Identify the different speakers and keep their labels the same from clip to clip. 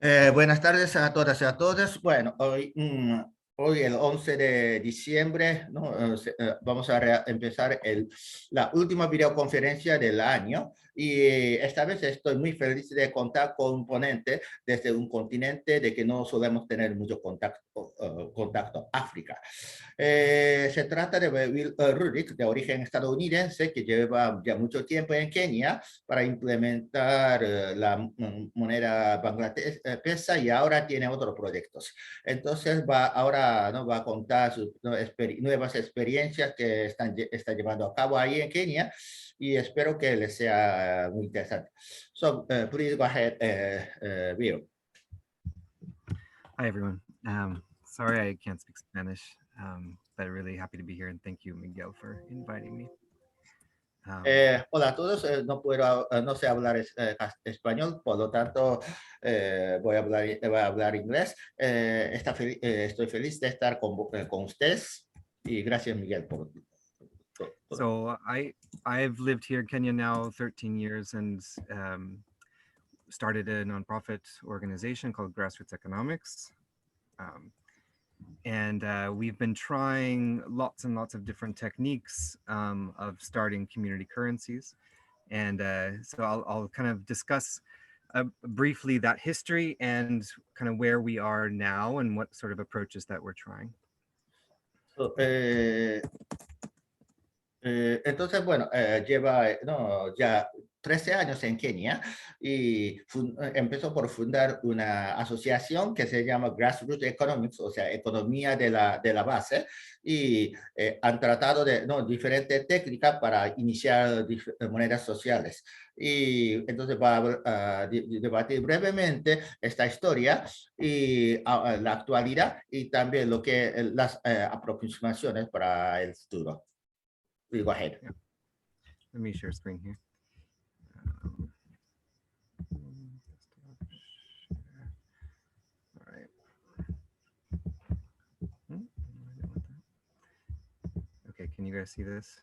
Speaker 1: Buenas tardes a todas y a todos. Bueno, hoy el 11 de diciembre, ¿no? Vamos a empezar la última videoconferencia del año y esta vez estoy muy feliz de contar con un ponente desde un continente de que no solemos tener mucho contacto, África. Se trata de Will Ruddic, de origen estadounidense, que lleva ya mucho tiempo en Kenia para implementar la moneda bangladesa y ahora tiene otros proyectos. Entonces ahora ¿no? va a contar sus nuevas experiencias que está llevando a cabo ahí en Kenia y espero que les sea muy interesante. So, please go ahead, Will.
Speaker 2: Hi, everyone. Sorry I can't speak Spanish, but really happy to be here, and thank you, Miguel, for inviting me.
Speaker 1: Hola a todos, no sé hablar español, por lo tanto voy a hablar inglés. Estoy feliz de estar con ustedes y gracias, Miguel, por todo.
Speaker 2: So I've lived here in Kenya now 13 years and started a nonprofit organization called Grassroots Economics. And we've been trying lots and lots of different techniques of starting community currencies. And so I'll kind of discuss briefly that history and kind of where we are now and what sort of approaches that we're trying.
Speaker 1: Entonces, bueno, lleva ya 13 años en Kenia y empezó por fundar una asociación que se llama Grassroots Economics, o sea, economía de la base, y han tratado de diferentes técnicas para iniciar monedas sociales. Y entonces va a debatir brevemente esta historia y la actualidad y también las aproximaciones para el futuro. Go ahead.
Speaker 2: Yeah. Let me share screen here. All right. Okay, can you guys see this?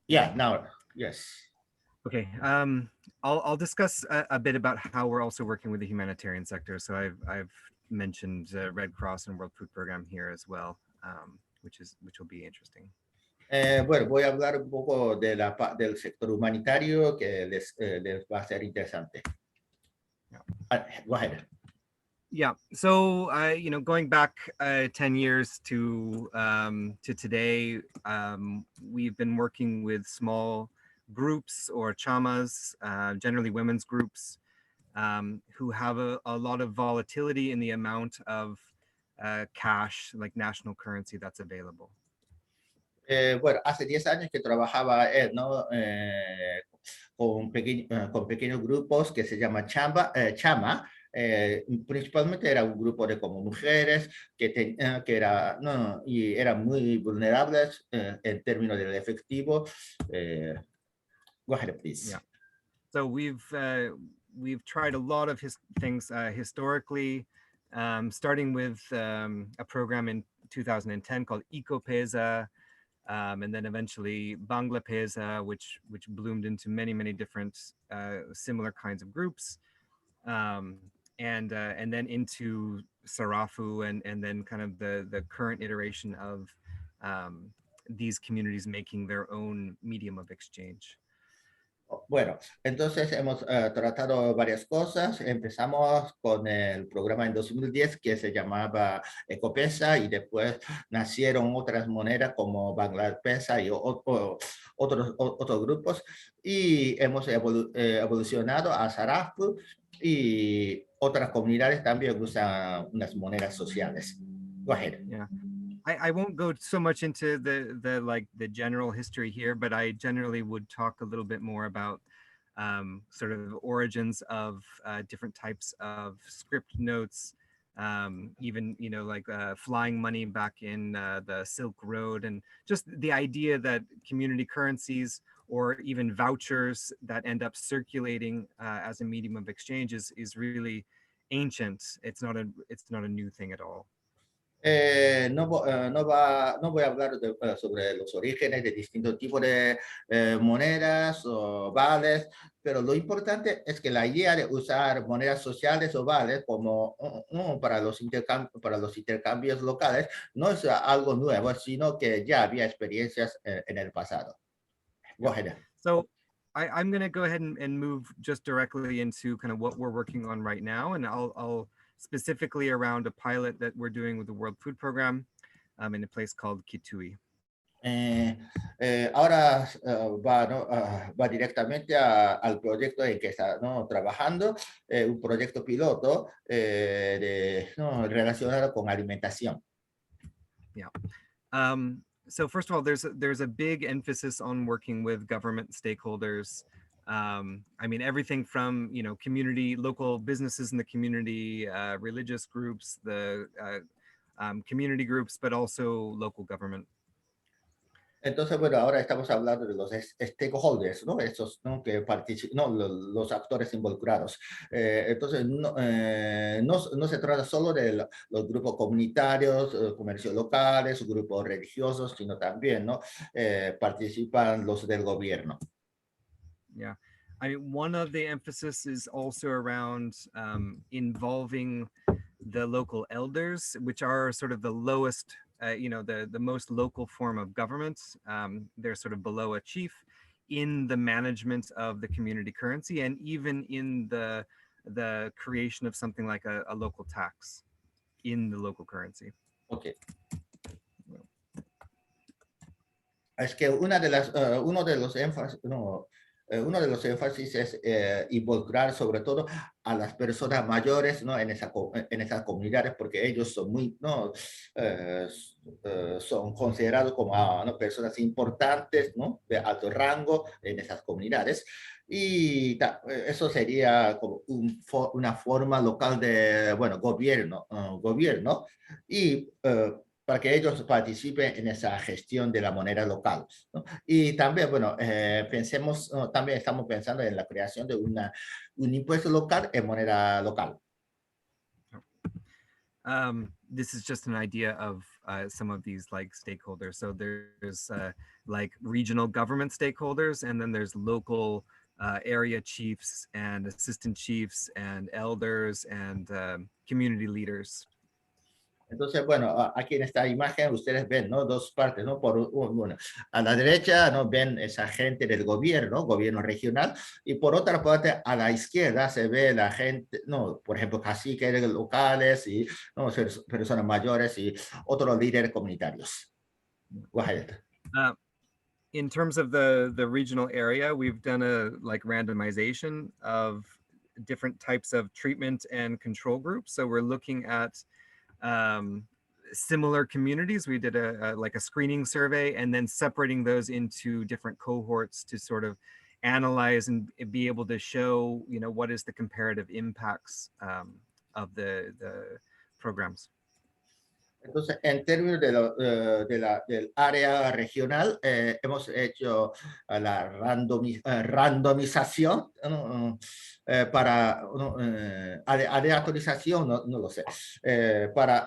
Speaker 1: Yeah, now, yes.
Speaker 2: Okay, I'll discuss a bit about how we're also working with the humanitarian sector. So I've mentioned Red Cross and World Food Program here as well, which will be interesting.
Speaker 1: Bueno, voy a hablar un poco del sector humanitario que les va a ser interesante.
Speaker 2: Yeah.
Speaker 1: Go ahead.
Speaker 2: Yeah. So, going back 10 years to today, we've been working with small groups or chamas, generally women's groups, who have a lot of volatility in the amount of cash, like national currency, that's available.
Speaker 1: Bueno, hace 10 años que trabajaba él, ¿no? Con pequeños grupos que se llama chama. Principalmente era un grupo de como mujeres que eran muy vulnerables en términos del efectivo. Go ahead, please.
Speaker 2: Yeah. So we've tried a lot of things historically, starting with a program in 2010 called Ecopesa, and then eventually Bangla Pesa, which bloomed into many different similar kinds of groups, and then into Sarafu, and then kind of the current iteration of these communities making their own medium of exchange.
Speaker 1: Bueno, entonces hemos tratado varias cosas. Empezamos con el programa en 2010 que se llamaba Ecopesa y después nacieron otras monedas como Bangladesa y otros grupos y hemos evolucionado a Sarafu y otras comunidades también usan unas monedas sociales. Go ahead.
Speaker 2: Yeah. I won't go so much into the general history here, but I generally would talk a little bit more about sort of origins of different types of script notes, even like flying money back in the Silk Road, and just the idea that community currencies or even vouchers that end up circulating as a medium of exchange is really ancient. It's not a new thing at all.
Speaker 1: No voy a hablar sobre los orígenes de distintos tipos de monedas o vales, pero lo importante es que la idea de usar monedas sociales o vales como para los intercambios locales no es algo nuevo, sino que ya había experiencias en el pasado. Go ahead.
Speaker 2: So I'm going to go ahead and move just directly into kind of what we're working on right now. And I'll specifically around a pilot that we're doing with the World Food Program in a place called Kitui.
Speaker 1: Ahora va, ¿no? Va directamente al proyecto en que está, ¿no? Trabajando, un proyecto piloto ¿no? Relacionado con alimentación.
Speaker 2: Yeah. So first of all, there's a big emphasis on working with government stakeholders. I mean, everything from, you know, community, local businesses in the community, religious groups, the community groups, but also local government.
Speaker 1: Entonces, bueno, ahora estamos hablando de los stakeholders, ¿no? Estos, ¿no? Que participan, no, los actores involucrados. Entonces, no se trata solo de los grupos comunitarios, comercios locales, grupos religiosos, sino también, ¿no? Participan los del gobierno.
Speaker 2: Yeah. I mean, one of the emphasis is also around involving the local elders, which are sort of the lowest you know, the most local form of government. They're sort of below a chief in the management of the community currency and even in the creation of something like a local tax in the local currency.
Speaker 1: Okay. Es que uno de los énfasis, uno de los énfasis es involucrar sobre todo a las personas mayores, ¿no? en esas comunidades, porque ellos son muy, ¿no? Son considerados como ¿no? personas importantes, ¿no? De alto rango en esas comunidades. Y eso sería como una forma local de, bueno, gobierno y para que ellos participen en esa gestión de la moneda local, ¿no? Y también, bueno, pensemos, también estamos pensando en la creación de un impuesto local en moneda local.
Speaker 2: This is just an idea of some of these like stakeholders. So there's like regional government stakeholders, and then there's local area chiefs and assistant chiefs and elders and community leaders.
Speaker 1: Entonces, bueno, aquí en esta imagen ustedes ven, ¿no? Dos partes, ¿no? Bueno, a la derecha, ¿no? Ven esa gente del gobierno regional, y por otra parte, a la izquierda se ve la gente, ¿no? Por ejemplo, caciques locales y, ¿no? Personas mayores y otros líderes comunitarios. Go ahead.
Speaker 2: In terms of the regional area, we've done a like randomization of different types of treatment and control groups. So we're looking at similar communities. We did like a screening survey and then separating those into different cohorts to sort of analyze and be able to show, you know, what is the comparative impacts of the programs.
Speaker 1: Entonces, en términos del área regional, hemos hecho la randomización para aleatorización, no lo sé, para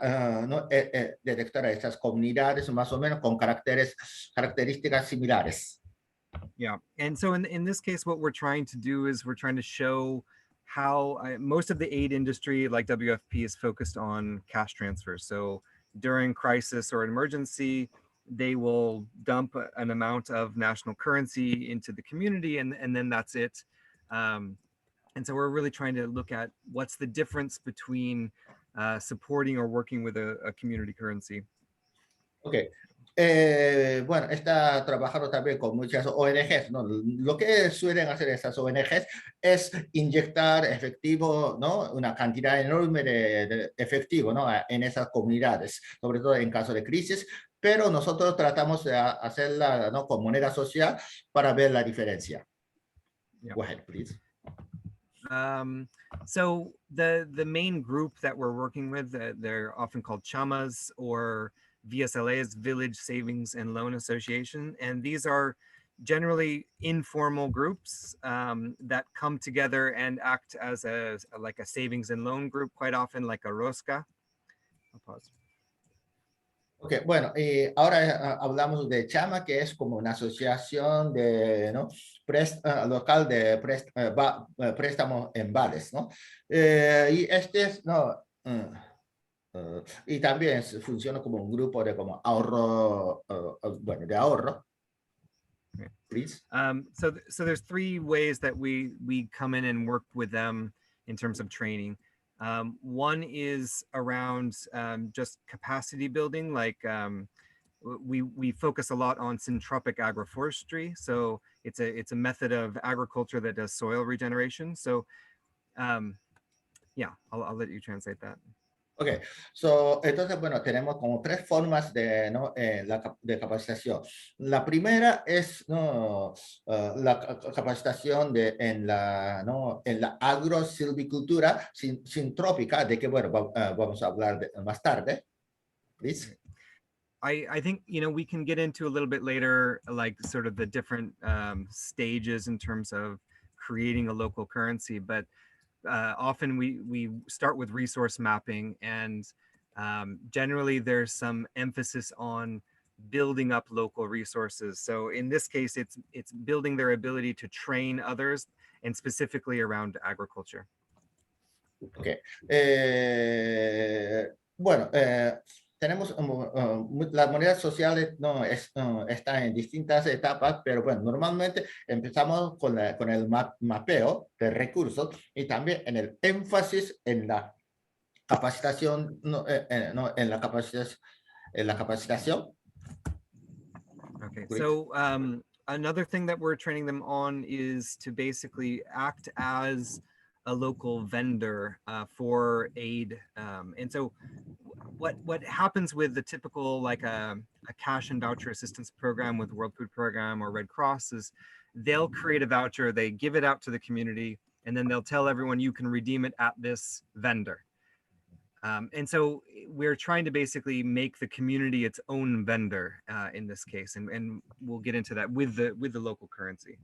Speaker 1: detectar a estas comunidades más o menos con características similares.
Speaker 2: Yeah, and so in this case, what we're trying to do is we're trying to show how most of the aid industry, like WFP, is focused on cash transfers. So during crisis or emergency, they will dump an amount of national currency into the community, and then that's it. And so we're really trying to look at what's the difference between supporting or working with a community currency.
Speaker 1: Okay. Bueno, está trabajando también con muchas ONGs, ¿no? Lo que suelen hacer esas ONGs es inyectar efectivo, ¿no? Una cantidad enorme de efectivo, ¿no? En esas comunidades, sobre todo en caso de crisis, pero nosotros tratamos de hacerla, ¿no? Con moneda social para ver la diferencia. Yeah. Go ahead, please.
Speaker 2: So the main group that we're working with, they're often called chamas, or VSLA is Village Savings and Loan Association. And these are generally informal groups that come together and act as like a savings and loan group, quite often like a rosca. I'll pause.
Speaker 1: Okay, bueno, ahora hablamos de Chama, que es como una asociación de, ¿no? Local de préstamos en vales, ¿no? Y este es, no, y también funciona como un grupo de como ahorro, bueno, de ahorro. Please.
Speaker 2: So there's three ways that we come in and work with them in terms of training. One is around just capacity building, like we focus a lot on syntropic agroforestry. So it's a method of agriculture that does soil regeneration. So yeah, I'll let you translate that.
Speaker 1: Ok, entonces, bueno, tenemos como tres formas de, ¿no? De capacitación. La primera es, ¿no? La capacitación en ¿no? En la agrosilvicultura sintrópica, de que, bueno, vamos a hablar más tarde. Please.
Speaker 2: I think, you know, we can get into a little bit later, like sort of the different stages in terms of creating a local currency, but often we start with resource mapping, and generally there's some emphasis on building up local resources. So in this case, it's building their ability to train others, and specifically around agriculture.
Speaker 1: Okay. Bueno, tenemos las monedas sociales están en distintas etapas, pero bueno, normalmente empezamos con el mapeo de recursos y también en el énfasis en la capacitación, en la capacitación.
Speaker 2: Okay, so another thing that we're training them on is to basically act as a local vendor for aid. And so what happens with the typical, like a cash and voucher assistance program with World Food Program or Red Cross, is they'll create a voucher, they give it out to the community, and then they'll tell everyone you can redeem it at this vendor. And so we're trying to basically make the community its own vendor in this case, and we'll get into that with the local currency.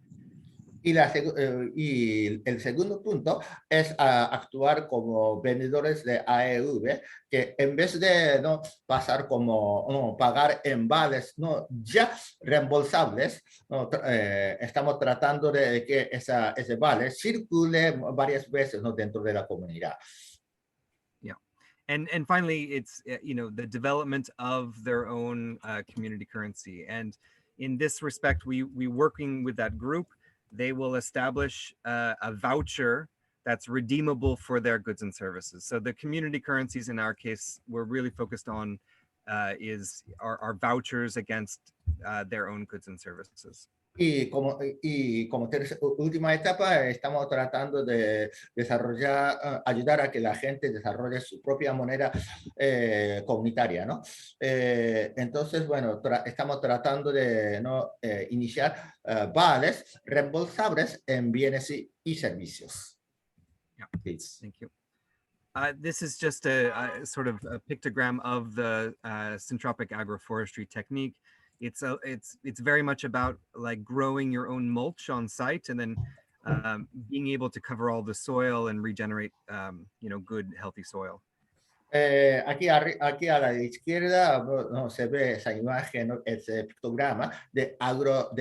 Speaker 1: Y el segundo punto es actuar como vendedores de AEV, que en vez de pasar como pagar en vales ya reembolsables, estamos tratando de que ese vale circule varias veces dentro de la comunidad.
Speaker 2: Yeah. And finally, it's, you know, the development of their own community currency. And in this respect, we working with that group, they will establish a voucher that's redeemable for their goods and services. So the community currencies in our case, we're really focused on are vouchers against their own goods and services.
Speaker 1: Y como última etapa, estamos tratando de desarrollar, ayudar a que la gente desarrolle su propia moneda comunitaria, ¿no? Entonces, bueno, estamos tratando de iniciar vales reembolsables en bienes y servicios.
Speaker 2: Yeah, please. Thank you. This is just a sort of a pictogram of the syntropic agroforestry technique. It's very much about like growing your own mulch on site, and then being able to cover all the soil and regenerate, you know, good, healthy soil.
Speaker 1: Aquí a la izquierda se ve esa imagen, ese pictograma de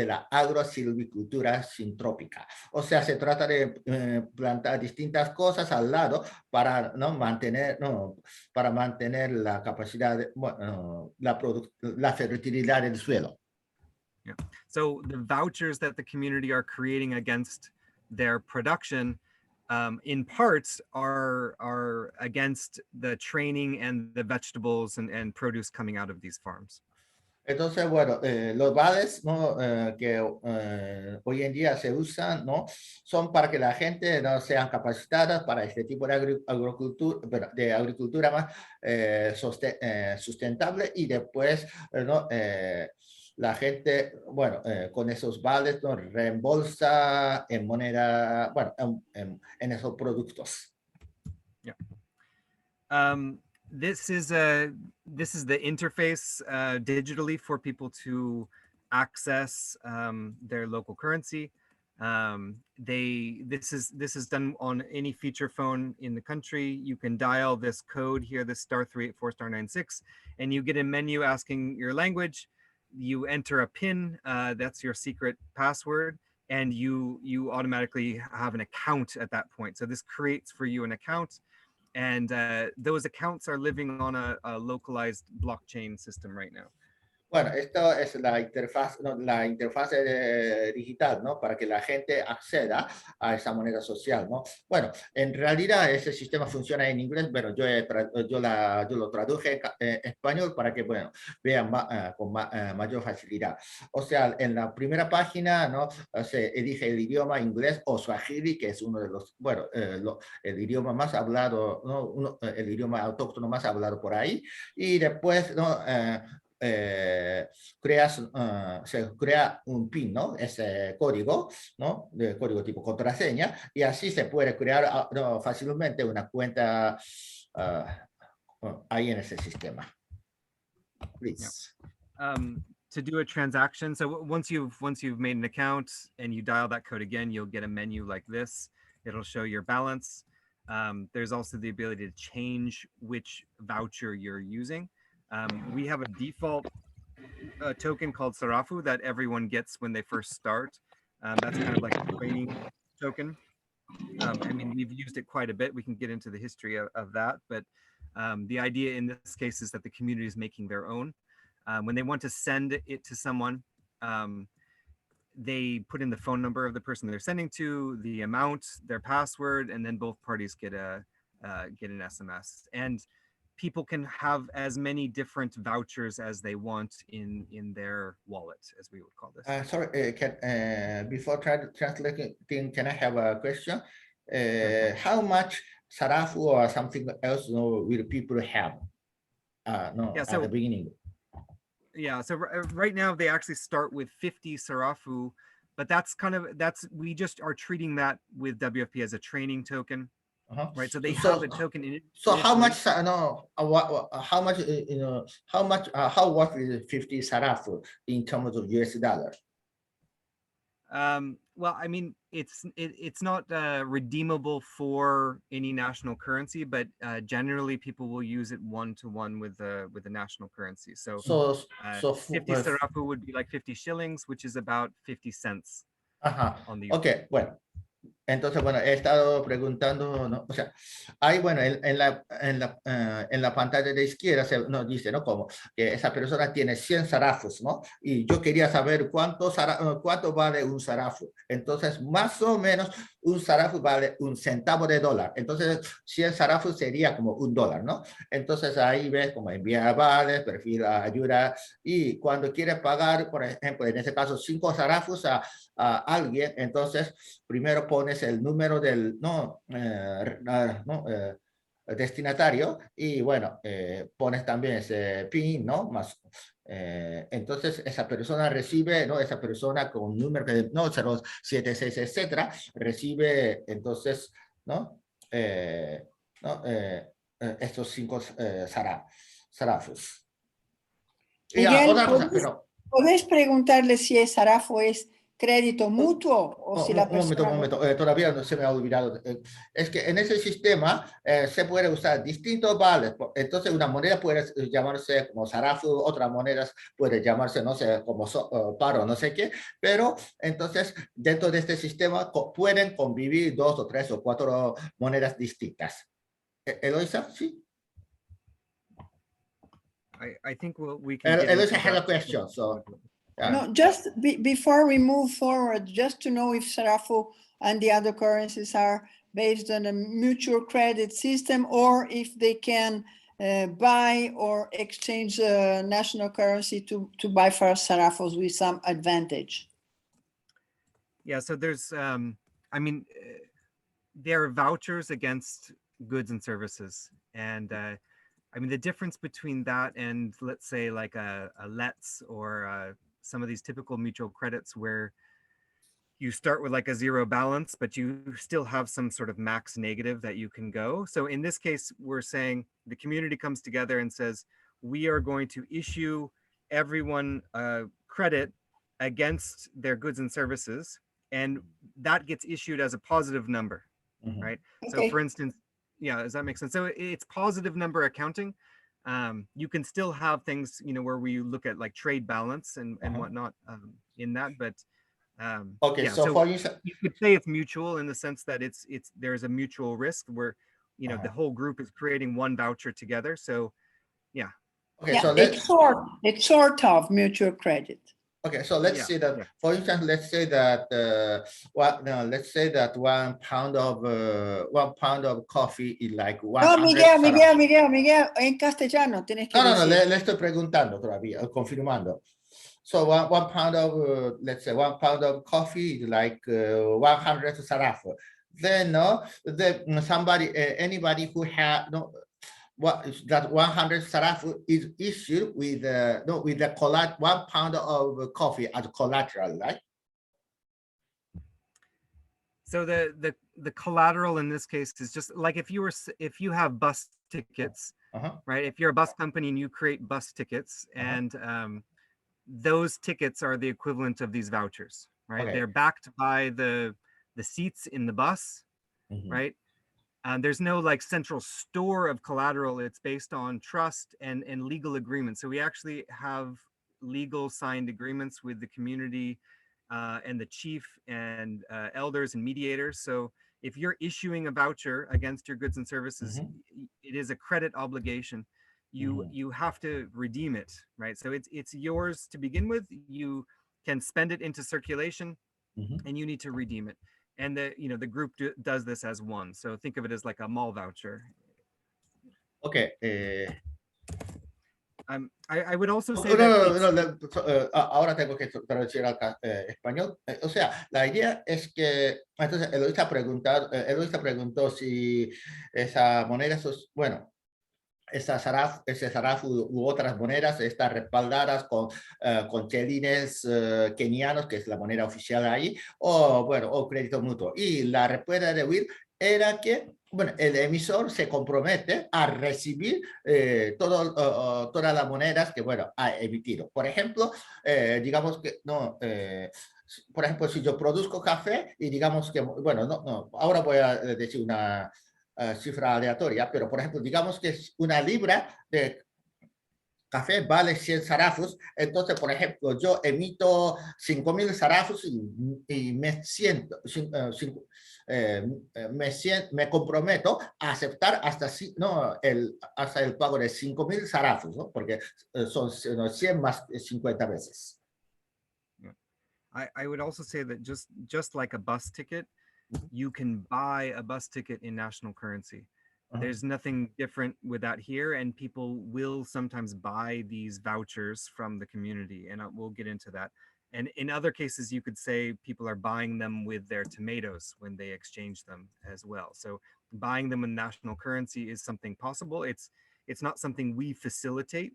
Speaker 1: la agrosilvicultura sintrópica. O sea, se trata de plantar distintas cosas al lado para mantener la capacidad, la fertilidad del suelo.
Speaker 2: Yeah. So the vouchers that the community are creating against their production, in parts are against the training and the vegetables and produce coming out of these farms.
Speaker 1: Entonces, bueno, los vales que hoy en día se usan son para que la gente sean capacitadas para este tipo de agricultura más sustentable, y después la gente, bueno, con esos vales reembolsa en moneda, bueno, en esos productos.
Speaker 2: Yeah. This is the interface digitally for people to access their local currency. This is done on any feature phone in the country. You can dial this code here, this *384 *96, and you get a menu asking your language. You enter a PIN, that's your secret password, and you automatically have an account at that point. So this creates for you an account, and those accounts are living on a localized blockchain system right now.
Speaker 1: Bueno, esto es la interfaz, ¿no? La interfaz digital, ¿no? Para que la gente acceda a esa moneda social, ¿no? Bueno, en realidad ese sistema funciona en inglés, pero yo lo traduje en español para que, bueno, vean con mayor facilidad. O sea, en la primera página, ¿no? Se elige el idioma inglés o swahili, que es uno de los, bueno, el idioma más hablado, ¿no? El idioma autóctono más hablado por ahí. Y después, ¿no? Se crea un PIN, ¿no? Ese código, ¿no? De código tipo contraseña, y así se puede crear fácilmente una cuenta ahí en ese sistema. Please.
Speaker 2: Yeah. To do a transaction, so once you've made an account and you dial that code again, you'll get a menu like this. It'll show your balance. There's also the ability to change which voucher you're using. We have a default token called Sarafu that everyone gets when they first start. That's kind of like a training token. I mean, we've used it quite a bit. We can get into the history of that, but the idea in this case is that the community is making their own. When they want to send it to someone, they put in the phone number of the person they're sending to, the amount, their password, and then both parties get an SMS. And people can have as many different vouchers as they want in their wallet, as we would call this.
Speaker 1: Sorry, before translating, can I have a question? How much Sarafu or something else will people have at the beginning?
Speaker 2: Yeah, so right now they actually start with 50 Sarafu, but we just are treating that with WFP as a training token. Right, so they have a token in it.
Speaker 1: So how much? How much? How worth is 50 Sarafu in terms of US dollar?
Speaker 2: Well, I mean, it's not redeemable for any national currency, but generally people will use it one-to-one with the national currency. So 50 Sarafu would be like 50 shillings, which is about 50 cents. On the
Speaker 1: okay, bueno. Entonces, bueno, he estado preguntando, ¿no? O sea, ahí, bueno, en la pantalla de izquierda nos dice, ¿no? Como que esa persona tiene 100 sarafos, ¿no? Y yo quería saber cuánto vale un sarafu. Entonces, más o menos, un sarafu vale $1 centavo. Entonces, 100 sarafos sería como $1, ¿no? Entonces, ahí ves como enviar vales, perfil ayuda, y cuando quieres pagar, por ejemplo, en este caso, 5 sarafos a alguien, entonces, primero pones el número del destinatario y bueno, pones también ese PIN, ¿no? Más, entonces esa persona recibe, ¿no? Esa persona con un número que no 076, etcétera, recibe entonces, ¿no? Estos 5 sarafos. Y otra cosa, pero
Speaker 3: ¿podés preguntarle si el sarafu es crédito mutuo o si la persona...
Speaker 1: Un momento, todavía no se me ha olvidado. Es que en ese sistema se puede usar distintos vales. Entonces una moneda puede llamarse como Sarafu, otra moneda puede llamarse, no sé, como paro, no sé qué, pero entonces dentro de este sistema pueden convivir 2 o 3 o 4 monedas distintas. Eloisa, sí.
Speaker 2: I think we can...
Speaker 1: Eloisa had a question, so...
Speaker 3: No, just before we move forward, just to know if Sarafu and the other currencies are based on a mutual credit system or if they can buy or exchange national currency to buy for Sarafus with some advantage.
Speaker 2: Yeah, so there's, I mean, there are vouchers against goods and services. And I mean, the difference between that and let's say like a Let's or some of these typical mutual credits where you start with like a 0 balance, but you still have some sort of max negative that you can go. So in this case, we're saying the community comes together and says, we are going to issue everyone credit against their goods and services. and that gets issued as a positive number, right? So
Speaker 3: Okay.
Speaker 2: for instance, yeah, does that make sense? So it's positive number accounting. You can still have things, you know, where we look at like trade balance and whatnot in that, but
Speaker 1: Okay,
Speaker 2: yeah,
Speaker 1: so
Speaker 2: so
Speaker 1: for instance,
Speaker 2: you could say it's mutual in the sense that there's a mutual risk where, you know, the whole group is creating one voucher together. So yeah.
Speaker 1: okay,
Speaker 3: Yeah,
Speaker 1: so
Speaker 3: it's sort of mutual credit.
Speaker 1: okay, so let's
Speaker 2: Yeah,
Speaker 1: say that,
Speaker 2: yeah.
Speaker 1: for instance, let's say that let's say that 1 pound of coffee is like 100
Speaker 3: No, Miguel, en castellano tienes que
Speaker 1: No,
Speaker 3: decir.
Speaker 1: le estoy preguntando todavía, confirmando. So one pound of, let's say 1 pound of coffee is like 100 Sarafu. Then anybody who had that 100 Sarafu is issued with with the 1 pound of coffee as collateral, right?
Speaker 2: So the collateral in this case is just like if you have bus tickets, right? If you're a bus company and you create bus tickets, and those tickets are the equivalent of these vouchers, right?
Speaker 1: Okay.
Speaker 2: They're backed by the seats in the bus, right? There's no like central store of collateral. It's based on trust and legal agreements. So we actually have legal signed agreements with the community and the chief and elders and mediators. So if you're issuing a voucher against your goods and services, it is a credit obligation. You have to redeem it, right? So it's yours to begin with. You can spend it into circulation, and you need to redeem it. And the group does this as one. So think of it as like a mall voucher.
Speaker 1: Okay.
Speaker 2: I would also say that
Speaker 1: ahora tengo que traducir al español. O sea, la idea es que, entonces, Eloísa preguntó si esa moneda, bueno, ese Sarafu u otras monedas están respaldadas con chelines kenianos, que es la moneda oficial ahí, o bueno, o crédito mutuo. Y la respuesta de Will era que, bueno, el emisor se compromete a recibir todas las monedas que, bueno, ha emitido. Por ejemplo, digamos que, por ejemplo, si yo produzco café y digamos que, bueno, ahora voy a decir una cifra aleatoria, pero por ejemplo, digamos que una libra de café vale 100 sarafos, entonces, por ejemplo, yo emito 5.000 sarafos y me comprometo a aceptar hasta el pago de 5.000 sarafos, ¿no? Porque son 100 más 50 veces.
Speaker 2: I would also say that just like a bus ticket, you can buy a bus ticket in national currency. There's nothing different with that here, and people will sometimes buy these vouchers from the community, and we'll get into that. And in other cases, you could say people are buying them with their tomatoes when they exchange them as well. So buying them in national currency is something possible. It's not something we facilitate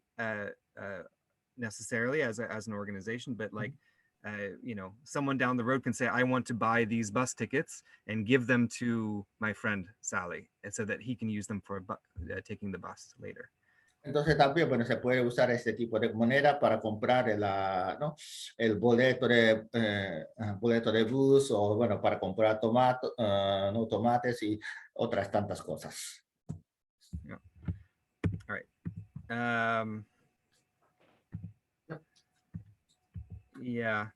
Speaker 2: necessarily as an organization, but like someone down the road can say, I want to buy these bus tickets and give them to my friend Sally, and so that he can use them for taking the bus later.
Speaker 1: Entonces también, bueno, se puede usar este tipo de moneda para comprar el boleto de bus, o bueno, para comprar tomates y otras tantas cosas.
Speaker 2: Yeah. All right. Yeah.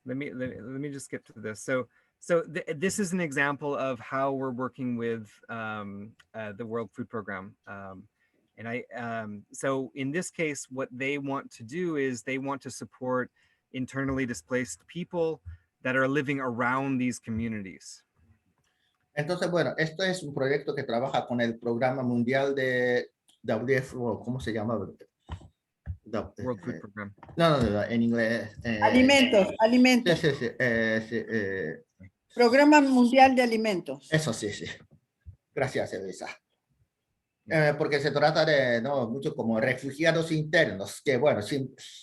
Speaker 2: Let me just get to this. So this is an example of how we're working with the World Food Program. So in this case, what they want to do is they want to support internally displaced people that are living around these communities.
Speaker 1: Entonces, bueno, esto es un proyecto que trabaja con el Programa Mundial de WF, ¿cómo se llama?
Speaker 2: World Food Program.
Speaker 1: No, en inglés.
Speaker 3: Alimentos.
Speaker 1: Sí.
Speaker 3: Programa Mundial de Alimentos.
Speaker 1: Eso sí. Gracias, Elisa. Porque se trata de muchos como refugiados internos, que bueno,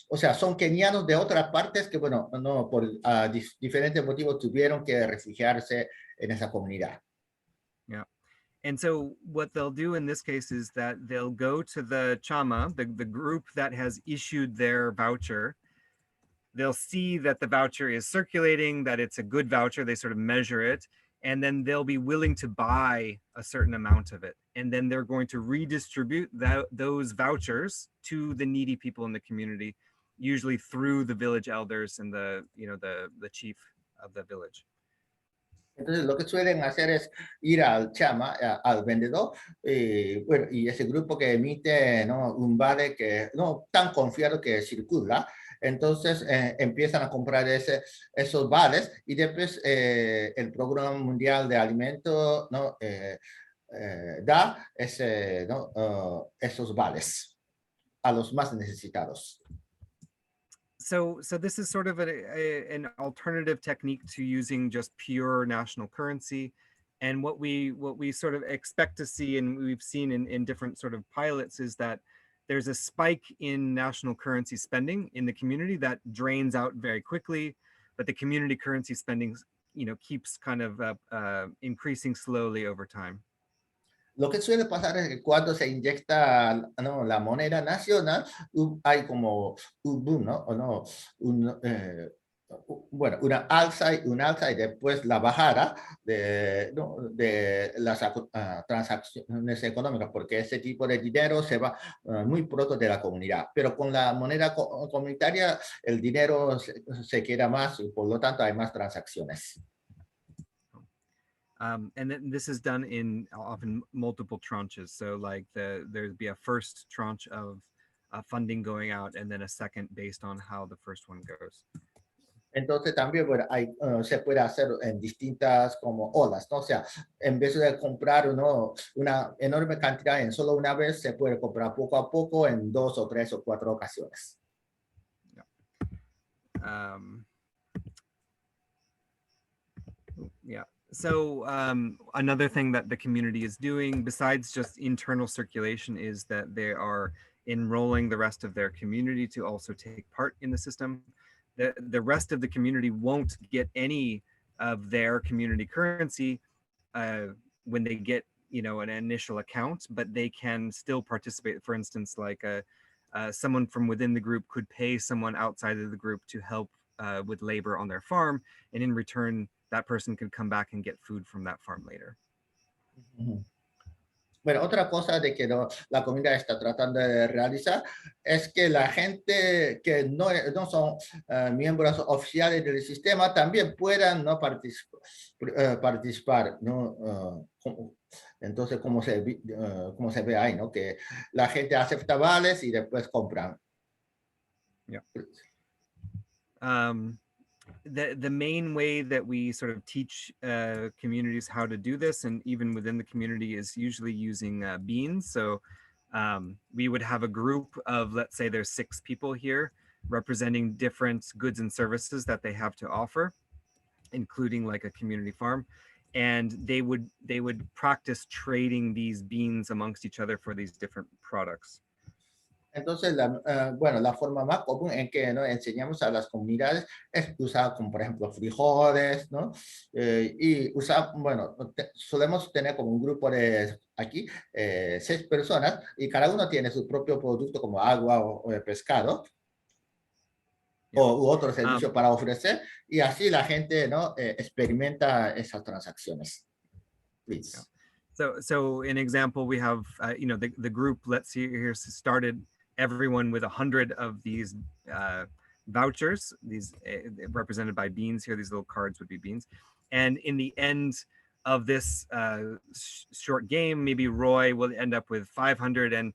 Speaker 1: o sea, son kenianos de otras partes que bueno, por diferentes motivos tuvieron que refugiarse en esa comunidad.
Speaker 2: Yeah. And so what they'll do in this case is that they'll go to the chama, the group that has issued their voucher. they'll see that the voucher is circulating, that it's a good voucher, they sort of measure it, and then they'll be willing to buy a certain amount of it. And then they're going to redistribute those vouchers to the needy people in the community, usually through the village elders and the chief of the village.
Speaker 1: Entonces lo que suelen hacer es ir al chama, al vendedor, bueno, y ese grupo que emite, ¿no?, un vale que no tan confiado que circula, entonces empiezan a comprar esos vales y después el Programa Mundial de Alimentos, ¿no?, da esos vales a los más necesitados.
Speaker 2: So this is sort of an alternative technique to using just pure national currency. And what we sort of expect to see, and we've seen in different sort of pilots, is that there's a spike in national currency spending in the community that drains out very quickly, but the community currency spending, keeps kind of increasing slowly over time.
Speaker 1: Lo que suele pasar es que cuando se inyecta, ¿no?, la moneda nacional, hay como un boom, ¿no? O no, bueno, una alza y después la bajada de las transacciones económicas, porque ese tipo de dinero se va muy pronto de la comunidad. Pero con la moneda comunitaria el dinero se queda más y por lo tanto hay más transacciones.
Speaker 2: And then this is done in often multiple tranches. So like there'd be a first tranche of funding going out and then a second based on how the first one goes.
Speaker 1: Entonces también, bueno, se puede hacer en distintas como olas, ¿no? O sea, en vez de comprar una enorme cantidad en solo una vez, se puede comprar poco a poco en 2 o 3 o 4 ocasiones.
Speaker 2: Yeah. So another thing that the community is doing besides just internal circulation is that they are enrolling the rest of their community to also take part in the system. The rest of the community won't get any of their community currency when they get, an initial account, but they can still participate. For instance, like someone from within the group could pay someone outside of the group to help with labor on their farm, and in return, that person could come back and get food from that farm later.
Speaker 1: Bueno, otra cosa de que la comunidad está tratando de realizar es que la gente que no son miembros oficiales del sistema también puedan no participar, ¿no? Entonces, como se ve ahí, ¿no? Que la gente acepta vales y después compran.
Speaker 2: Yeah. The main way that we sort of teach communities how to do this, and even within the community, is usually using beans. So we would have a group of, let's say there's 6 people here representing different goods and services that they have to offer, including like a community farm. And they would practice trading these beans amongst each other for these different products.
Speaker 1: Entonces, bueno, la forma más común en que, ¿no?, enseñamos a las comunidades es usar, como por ejemplo, frijoles, ¿no? Y usar, bueno, solemos tener como un grupo de, aquí, 6 personas, y cada uno tiene su propio producto como agua o pescado, u otro servicio para ofrecer, y así la gente, ¿no?, experimenta esas transacciones. Please.
Speaker 2: So an example, we have, the group, let's see here, started everyone with 100 of these vouchers, these represented by beans here, these little cards would be beans. And in the end of this short game, maybe Roy will end up with 500 and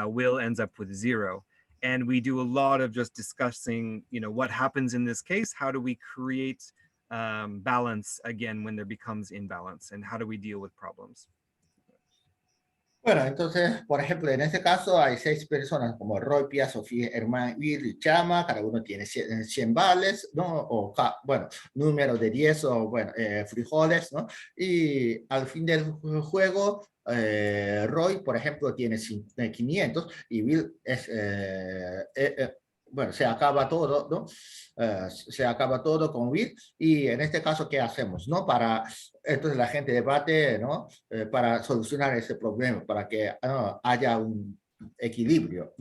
Speaker 2: Will ends up with 0. And we do a lot of just discussing, what happens in this case, how do we create balance again when there becomes imbalance, and how do we deal with problems?
Speaker 1: Bueno, entonces, por ejemplo, en este caso hay 6 personas como Roy, Pia, Sofía, Hermán, Will y Chama, cada uno tiene 100 vales, ¿no? O, bueno, número de 10 o, bueno, frijoles, ¿no? Y al fin del juego, Roy, por ejemplo, tiene 500 y Will es, bueno, se acaba todo, ¿no? Se acaba todo con Will, y en este caso, ¿qué hacemos, no? Entonces la gente debate, ¿no? Para solucionar ese problema, para que haya un equilibrio.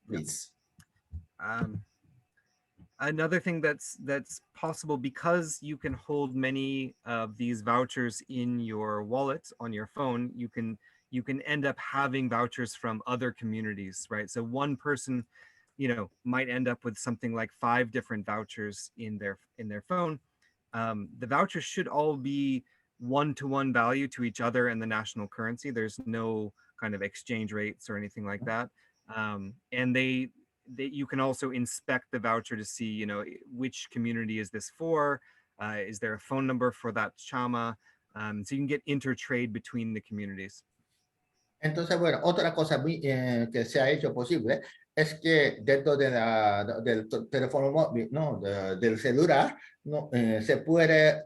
Speaker 1: Please.
Speaker 2: Another thing that's possible, because you can hold many of these vouchers in your wallet on your phone, you can end up having vouchers from other communities, right? So one person, might end up with something like 5 different vouchers in their phone. The vouchers should all be one-to-one value to each other in the national currency. There's no kind of exchange rates or anything like that. And you can also inspect the voucher to see, which community is this for? Is there a phone number for that chama? So you can get intertrade between the communities.
Speaker 1: Entonces, bueno, otra cosa que se ha hecho posible es que dentro del teléfono móvil, ¿no? Del celular, ¿no? Se puede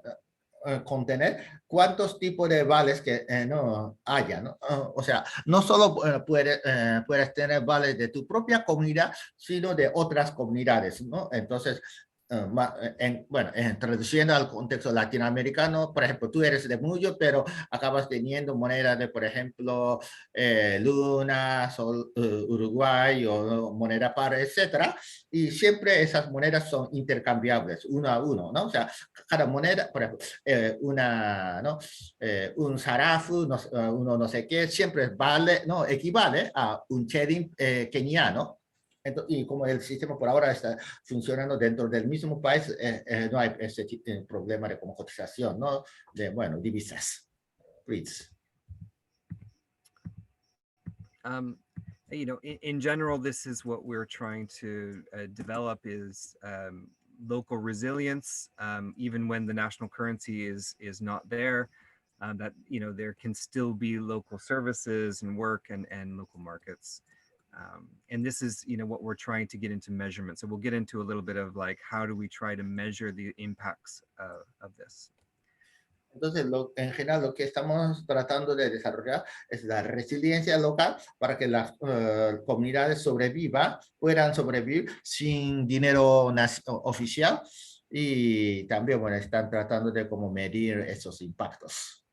Speaker 1: contener cuántos tipos de vales que no haya, ¿no? O sea, no solo puedes tener vales de tu propia comunidad, sino de otras comunidades, ¿no? Entonces, traduciendo al contexto latinoamericano, por ejemplo, tú eres de Muyo, pero acabas teniendo monedas de, por ejemplo, Luna, Sol, Uruguay o moneda par, etcétera, y siempre esas monedas son intercambiables uno a uno, ¿no? O sea, cada moneda, por ejemplo, ¿no? Un Sarafu, uno no sé qué, siempre vale, ¿no? Equivale a un shilling keniano. Entonces, y como el sistema por ahora está funcionando dentro del mismo país, no hay ese problema de como cotización, ¿no? De, bueno, divisas. Please.
Speaker 2: In general, this is what we're trying to develop is local resilience, even when the national currency is not there, that, there can still be local services and work and local markets. And this is, what we're trying to get into measurement. So we'll get into a little bit of like, how do we try to measure the impacts of this?
Speaker 1: Entonces, en general, lo que estamos tratando de desarrollar es la resiliencia local para que las comunidades puedan sobrevivir sin dinero oficial, y también, bueno, están tratando de cómo medir esos impactos.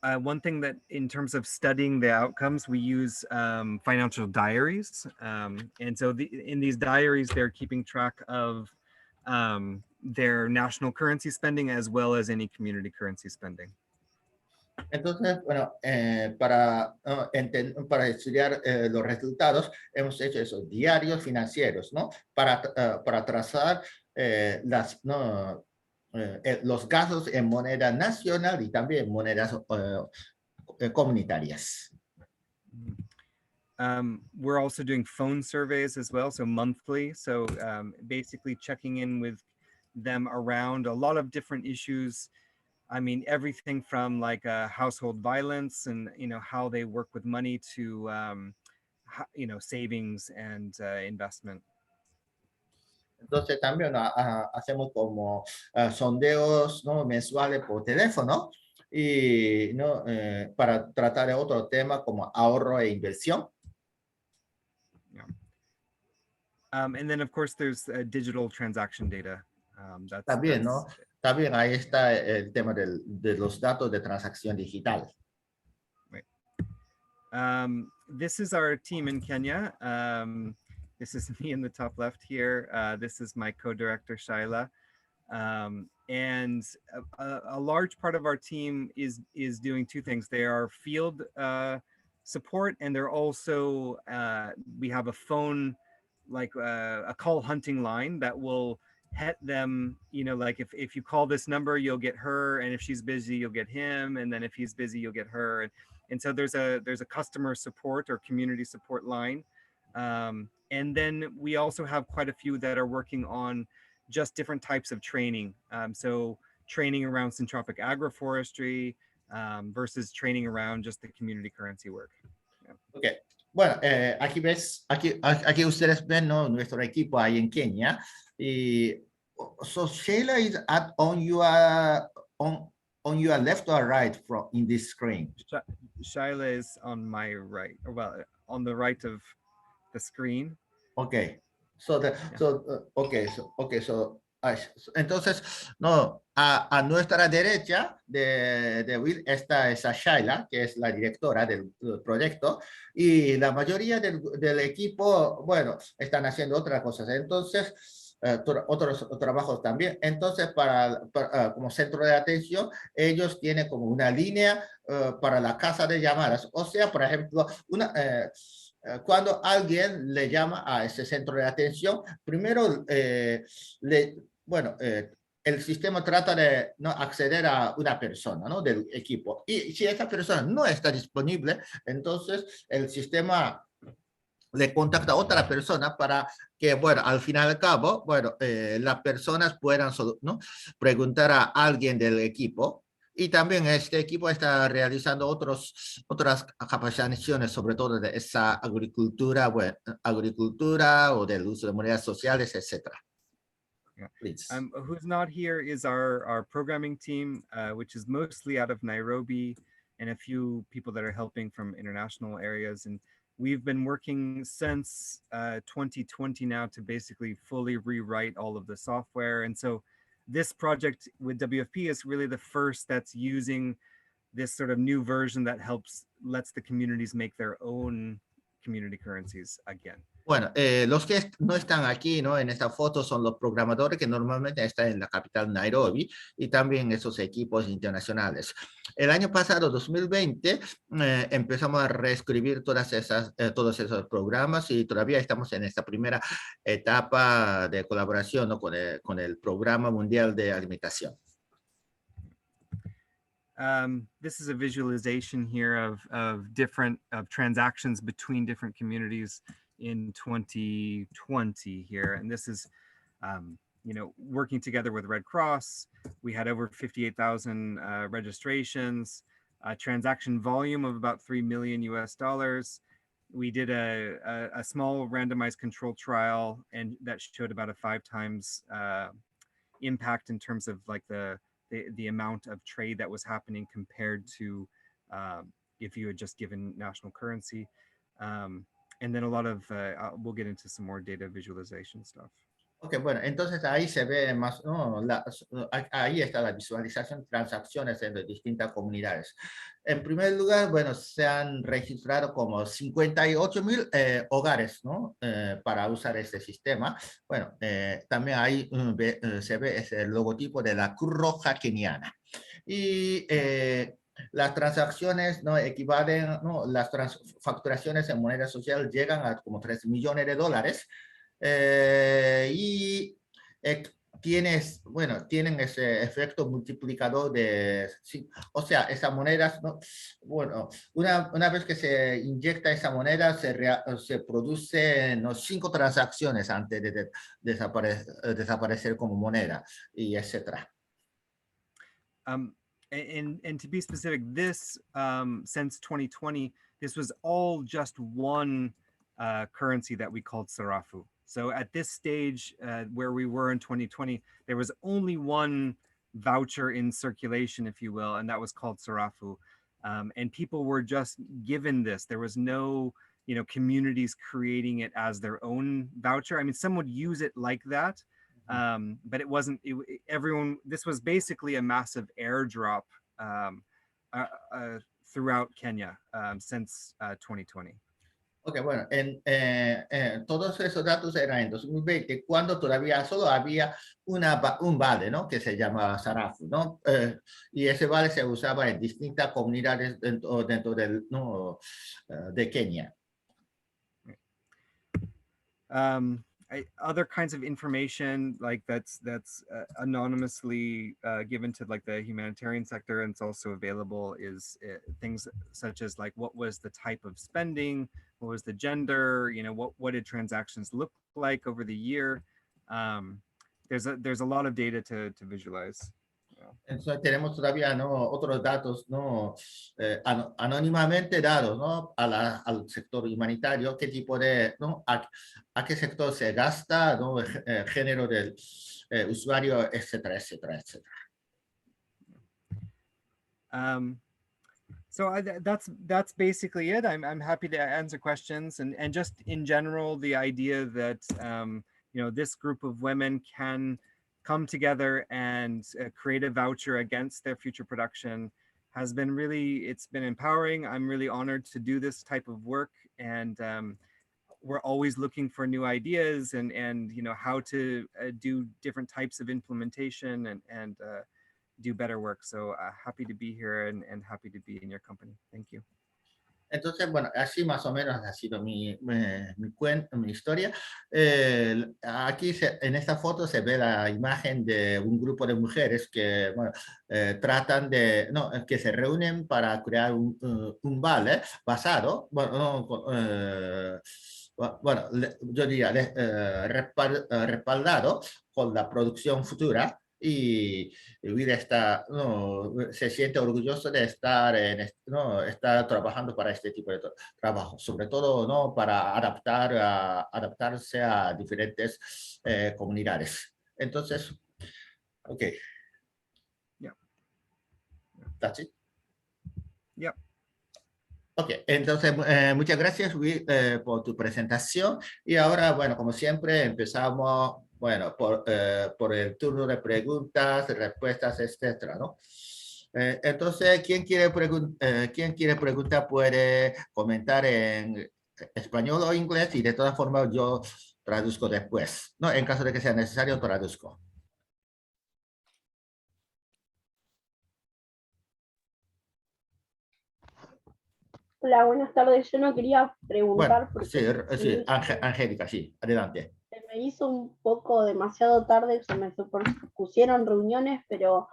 Speaker 2: One thing that in terms of studying the outcomes, we use financial diaries. And so in these diaries, they're keeping track of their national currency spending as well as any community currency spending.
Speaker 1: Entonces, bueno, para estudiar los resultados, hemos hecho esos diarios financieros, ¿no? Para trazar los gastos en moneda nacional y también monedas comunitarias.
Speaker 2: We're also doing phone surveys as well, so monthly. So basically checking in with them around a lot of different issues. I mean, everything from like household violence and, how they work with money to, savings and investment.
Speaker 1: Entonces también hacemos como sondeos, ¿no? Mensuales por teléfono, y ¿no? Para tratar de otro tema como ahorro e inversión.
Speaker 2: Yeah. And then of course there's digital transaction data.
Speaker 1: También, ¿no? También ahí está el tema de los datos de transacción digital.
Speaker 2: Right. This is our team in Kenya. This is me in the top left here. This is my co-director, Shaila. And a large part of our team is doing 2 things. They are field support, and they're also, we have a phone, like a call hunting line that will hit them, like if you call this number, you'll get her, and if she's busy, you'll get him, and then if he's busy, you'll get her. And so there's a customer support or community support line. And then we also have quite a few that are working on just different types of training. So training around syntropic agroforestry versus training around just the community currency work. Yeah.
Speaker 1: Okay. Bueno, aquí ustedes ven, ¿no? Nuestro equipo ahí en Kenia. Y so Sheila is on your left or right in this screen?
Speaker 2: Shaila is on my right, or well, on the right of the screen.
Speaker 1: Okay. So Entonces, no, a nuestra derecha de Will está esa Shaila, que es la directora del proyecto, y la mayoría del equipo, bueno, están haciendo otras cosas. Entonces, otros trabajos también. Entonces, como centro de atención, ellos tienen como una línea para la casa de llamadas. O sea, por ejemplo, cuando alguien le llama a ese centro de atención, primero bueno, el sistema trata de no acceder a una persona, ¿no? Del equipo. Y si esa persona no está disponible, entonces el sistema le contacta a otra persona para que, bueno, al final y al cabo, bueno, las personas puedan, ¿no? Preguntar a alguien del equipo. Y también este equipo está realizando otras capacitaciones, sobre todo de esa agricultura, bueno, agricultura o del uso de monedas sociales, etcétera.
Speaker 2: Yeah. Who's not here is our programming team, which is mostly out of Nairobi, and a few people that are helping from international areas. And we've been working since 2020 now to basically fully rewrite all of the software. And so this project with WFP is really the first that's using this sort of new version that lets the communities make their own community currencies again.
Speaker 1: Bueno, los que no están aquí, ¿no? En esta foto son los programadores que normalmente están en la capital Nairobi y también esos equipos internacionales. El año pasado, 2020, empezamos a reescribir todos esos programas y todavía estamos en esta primera etapa de colaboración, ¿no? con el Programa Mundial de Alimentación.
Speaker 2: This is a visualization here of transactions between different communities in 2020 here. And this is, you know, working together with Red Cross. We had over 58,000 registrations, a transaction volume of about $3 million US. We did a small randomized control trial, and that showed about a 5 times impact in terms of like the amount of trade that was happening compared to if you had just given national currency. And then a lot of, we'll get into some more data visualization stuff.
Speaker 1: Ok, bueno, entonces ahí se ve más, ¿no? Ahí está la visualización de transacciones entre distintas comunidades. En primer lugar, bueno, se han registrado como 58,000 hogares, ¿no? Para usar este sistema. Bueno, también ahí se ve ese logotipo de la Cruz Roja Keniana. Y las transacciones, ¿no? Equivalen, ¿no? Las facturaciones en moneda social llegan a como $3 millones. Y tienen ese efecto multiplicador sí, o sea, esas monedas, ¿no? Bueno, una vez que se inyecta esa moneda, se producen, ¿no? 5 transacciones antes de desaparecer como moneda, y etcétera.
Speaker 2: And to be specific, this, since 2020, this was all just one currency that we called Sarafu. So at this stage where we were in 2020, there was only one voucher in circulation, if you will, and that was called Sarafu. And people were just given this. There was no, you know, communities creating it as their own voucher. I mean, some would use it like that, but it wasn't, everyone, this was basically a massive airdrop throughout Kenya since 2020.
Speaker 1: Ok, bueno, todos esos datos eran en 2020, cuando todavía solo había un vale, ¿no? Que se llama Sarafu, ¿no? Y ese vale se usaba en distintas comunidades dentro del, ¿no? De Kenia.
Speaker 2: Other kinds of information like that's anonymously given to like the humanitarian sector, and it's also available, is things such as like what was the type of spending, what was the gender, you know, what did transactions look like over the year. There's a lot of data to visualize.
Speaker 1: Entonces tenemos todavía, ¿no? Otros datos, ¿no? Anónimamente dados, ¿no? Al sector humanitario, qué tipo de, ¿no? A qué sector se gasta, ¿no? Género del usuario, etcétera, etcétera, etcétera.
Speaker 2: So that's basically it. I'm happy to answer questions, and just in general, the idea that you know, this group of women can come together and create a voucher against their future production has been really, it's been empowering. I'm really honored to do this type of work, and we're always looking for new ideas and you know, how to do different types of implementation and do better work. So happy to be here and happy to be in your company. Thank you.
Speaker 1: Entonces, bueno, así más o menos ha sido mi historia. Aquí en esta foto se ve la imagen de un grupo de mujeres que bueno, tratan de, no, que se reúnen para crear un vale basado, bueno, bueno yo diría respaldado con la producción futura. Y Will está, no, se siente orgulloso de estar, no, está trabajando para este tipo de trabajo, sobre todo no, para adaptarse a diferentes comunidades. Entonces, ok.
Speaker 2: Yeah.
Speaker 1: That's it.
Speaker 2: Yeah.
Speaker 1: Ok, entonces muchas gracias Will, por tu presentación, y ahora, bueno, como siempre, empezamos, bueno, por el turno de preguntas, respuestas, etcétera, ¿no? Entonces, ¿quién quiere preguntar puede comentar en español o inglés, y de todas formas yo traduzco después, ¿no? En caso de que sea necesario, traduzco.
Speaker 4: Hola, buenas tardes. Yo no quería preguntar
Speaker 1: Bueno, sí, Angélica, sí, adelante.
Speaker 4: Se me hizo un poco demasiado tarde, se me pusieron reuniones, pero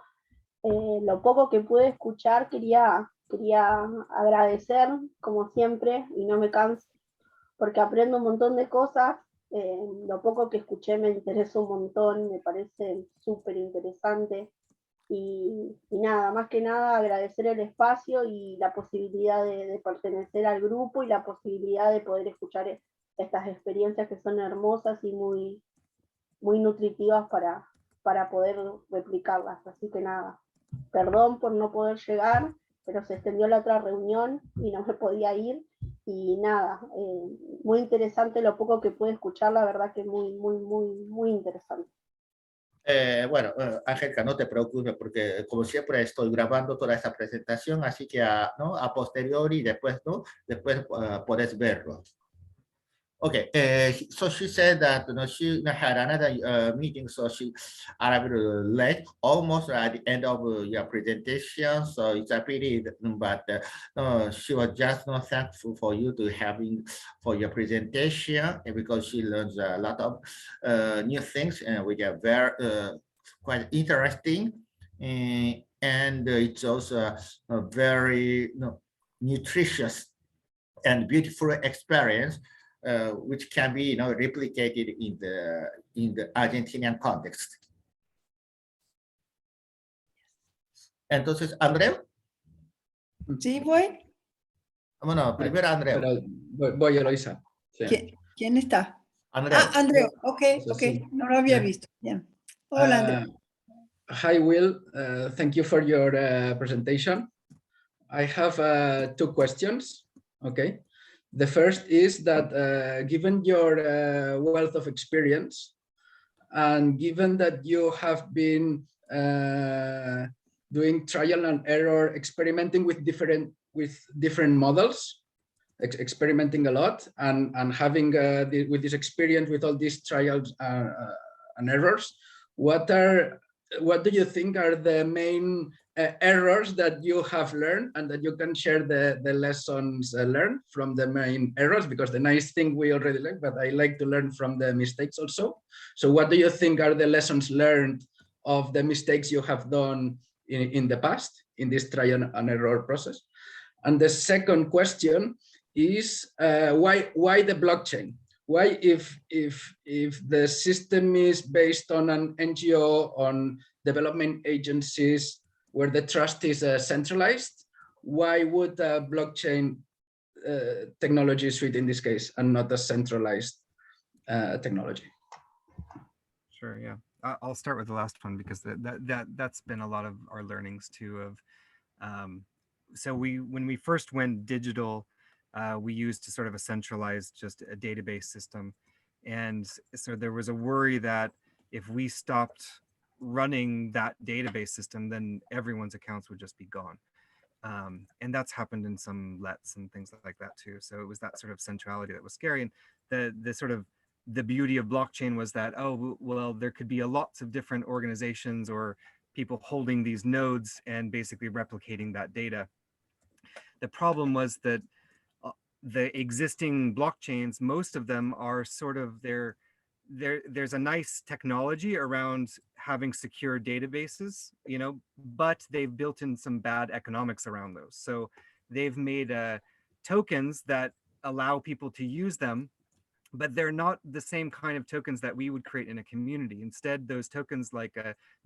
Speaker 4: lo poco que pude escuchar quería agradecer, como siempre, y no me canso, porque aprendo un montón de cosas. Lo poco que escuché me interesó un montón, me parece súper interesante. Y nada, más que nada agradecer el espacio y la posibilidad de pertenecer al grupo y la posibilidad de poder escuchar estas experiencias que son hermosas y muy, muy nutritivas para poder replicarlas. Así que nada, perdón por no poder llegar, pero se extendió la otra reunión y no me podía ir. Y nada, muy interesante lo poco que pude escuchar, la verdad que muy, muy, muy, muy interesante.
Speaker 1: Bueno, Angélica, no te preocupes porque como siempre estoy grabando toda esta presentación, así que ¿no? A posteriori después, ¿no? Después puedes verlo. Okay, so she said that she had another meeting, so she arrived late, almost at the end of your presentation. So it's a pity, but she was just not thankful for you to for your presentation, because she learns a lot of new things, which are very quite interesting, and it's also a very nutritious and beautiful experience. Which can be, replicated in the Argentinian context. Entonces, Andreu.
Speaker 3: Sí, voy.
Speaker 1: Bueno, primero Andreu.
Speaker 5: Voy, Eloisa. Sí.
Speaker 3: ¿Quién está?
Speaker 1: Andreu.
Speaker 3: Andreu. Ok. No lo había visto. Bien. Hola, Andreu.
Speaker 5: Hi, Will. Thank you for your presentation. I have 2 questions. Okay. The first is that given your wealth of experience, and given that you have been doing trial and error, experimenting with different models, experimenting a lot, and having with this experience with all these trials and errors, what do you think are the main errors that you have learned, and that you can share the lessons learned from the main errors? Because the nice thing we already like, but I like to learn from the mistakes also. So what do you think are the lessons learned of the mistakes you have done in the past in this trial and error process? And the second question is why the blockchain? Why, if the system is based on an NGO, on development agencies, where the trust is centralized, why would a blockchain technology suite in this case and not a centralized technology?
Speaker 2: Sure, yeah. I'll start with the last one, because that's been a lot of our learnings too. So when we first went digital, we used sort of a centralized, just a database system. And so there was a worry that if we stopped running that database system, then everyone's accounts would just be gone. And that's happened in some lets and things like that too. So it was that sort of centrality that was scary. And the sort of the beauty of blockchain was that, oh, well, there could be a lots of different organizations or people holding these nodes and basically replicating that data. The problem was that the existing blockchains, most of them are sort of there's a nice technology around having secure databases, you know, but they've built in some bad economics around those. So they've made tokens that allow people to use them, but they're not the same kind of tokens that we would create in a community. Instead, those tokens like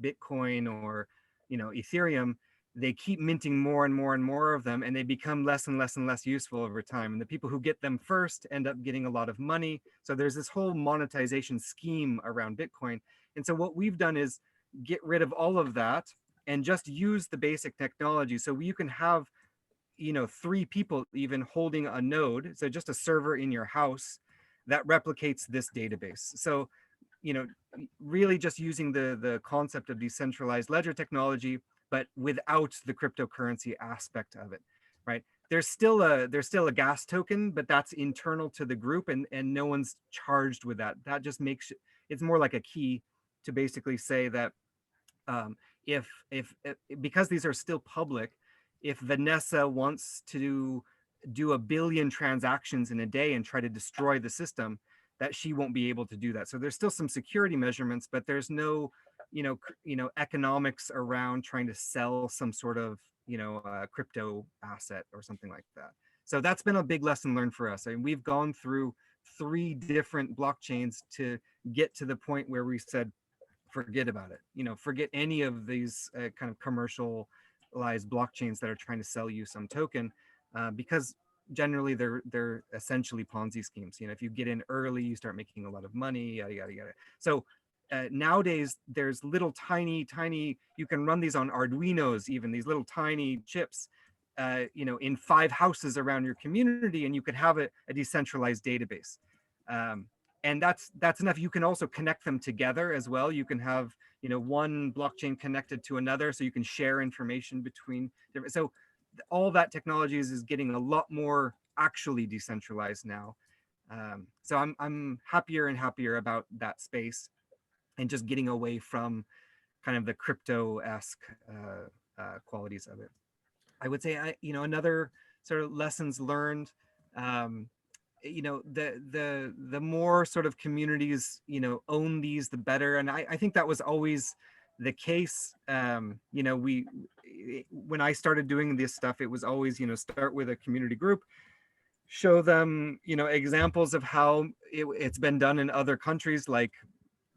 Speaker 2: Bitcoin or, you know, Ethereum, they keep minting more and more and more of them, and they become less and less and less useful over time. And the people who get them first end up getting a lot of money. So there's this whole monetization scheme around Bitcoin. And so what we've done is get rid of all of that and just use the basic technology. So you can have, you know, 3 people even holding a node. So just a server in your house that replicates this database. So, you know, really just using the concept of decentralized ledger technology, but without the cryptocurrency aspect of it, right? There's still a gas token, but that's internal to the group, and no one's charged with that. That just makes it's more like a key to basically say that if because these are still public, if Vanessa wants to do 1 billion transactions in a day and try to destroy the system, that she won't be able to do that. So there's still some security measurements, but there's no, you know, economics around trying to sell some sort of, you know, crypto asset or something like that. So that's been a big lesson learned for us. I mean, we've gone through 3 different blockchains to get to the point where we said, forget about it. You know, forget any of these kind of commercialized blockchains that are trying to sell you some token, because generally they're essentially Ponzi schemes. You know, if you get in early, you start making a lot of money, yada, yada, yada. So nowadays there's little tiny, you can run these on Arduinos, even these little tiny chips, you know, in 5 houses around your community, and you could have a decentralized database. And that's enough. You can also connect them together as well. You can have, you know, one blockchain connected to another, so you can share information between different. So all that technology is getting a lot more actually decentralized now. So I'm happier and happier about that space, and just getting away from kind of the crypto-esque qualities of it. I would say, you know, another sort of lessons learned, you know, the more sort of communities, you know, own these, the better. And I think that was always the case. You know, when I started doing this stuff, it was always, you know, start with a community group, show them, you know, examples of how it's been done in other countries, like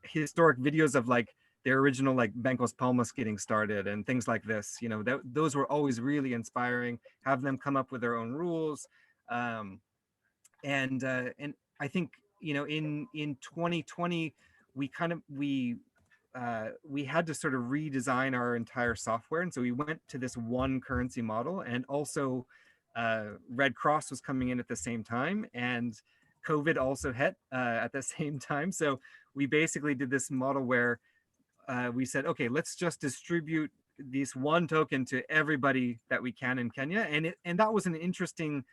Speaker 2: historic videos of like the original like Bancos Palmas getting started and things like this. You know, those were always really inspiring. Have them come up with their own rules. And I think, you know, in 2020, we had to sort of redesign our entire software. And so we went to this one currency model, and also Red Cross was coming in at the same time, and COVID also hit at the same time. So we basically did this model where we said, okay, let's just distribute this one token to everybody that we can in Kenya. And that was an interesting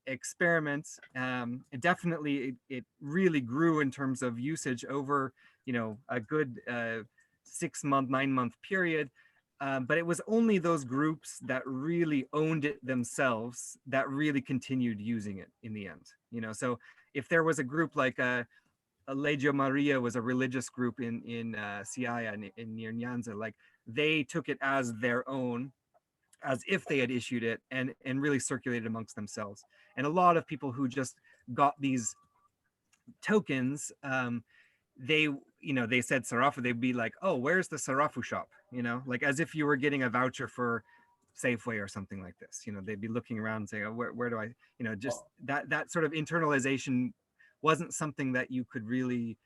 Speaker 2: experiment. It really grew in terms of usage over, you know, a good 6-month, 9-month period. But it was only those groups that really owned it themselves that really continued using it in the end. You know, so if there was a group like a Legio Maria was a religious group in Siaya in near Nyanza, like they took it as their own, as if they had issued it, and really circulated amongst themselves. And a lot of people who just got these tokens, they said Sarafu, they'd be like, oh, where's the Sarafu shop? You know, like as if you were getting a voucher for Safeway or something like this. You know, they'd be looking around and saying, oh, where do I, you know, just that sort of internalization wasn't something that you could really,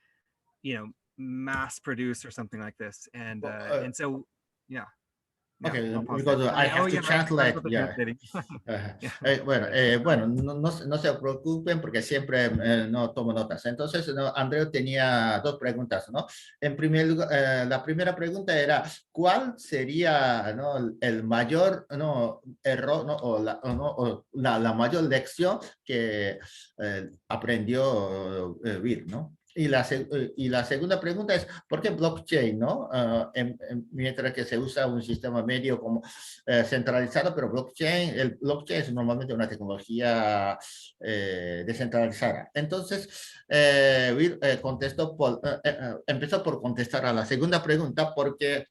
Speaker 2: you know, mass produce or something like this. And so, yeah.
Speaker 1: Okay,
Speaker 2: no
Speaker 1: because I have to translate. Yeah. Bueno, no se preocupen porque siempre no tomo notas. Entonces, Andreu tenía dos preguntas, ¿no? En primer lugar, la primera pregunta era, ¿cuál sería, ¿no?, el mayor, ¿no?, error, ¿no?, o la mayor lección que aprendió Will, ¿no? Y la segunda pregunta es, ¿por qué blockchain, no? Mientras que se usa un sistema medio como centralizado, pero el blockchain es normalmente una tecnología descentralizada. Entonces, Will empezó por contestar a la segunda pregunta porque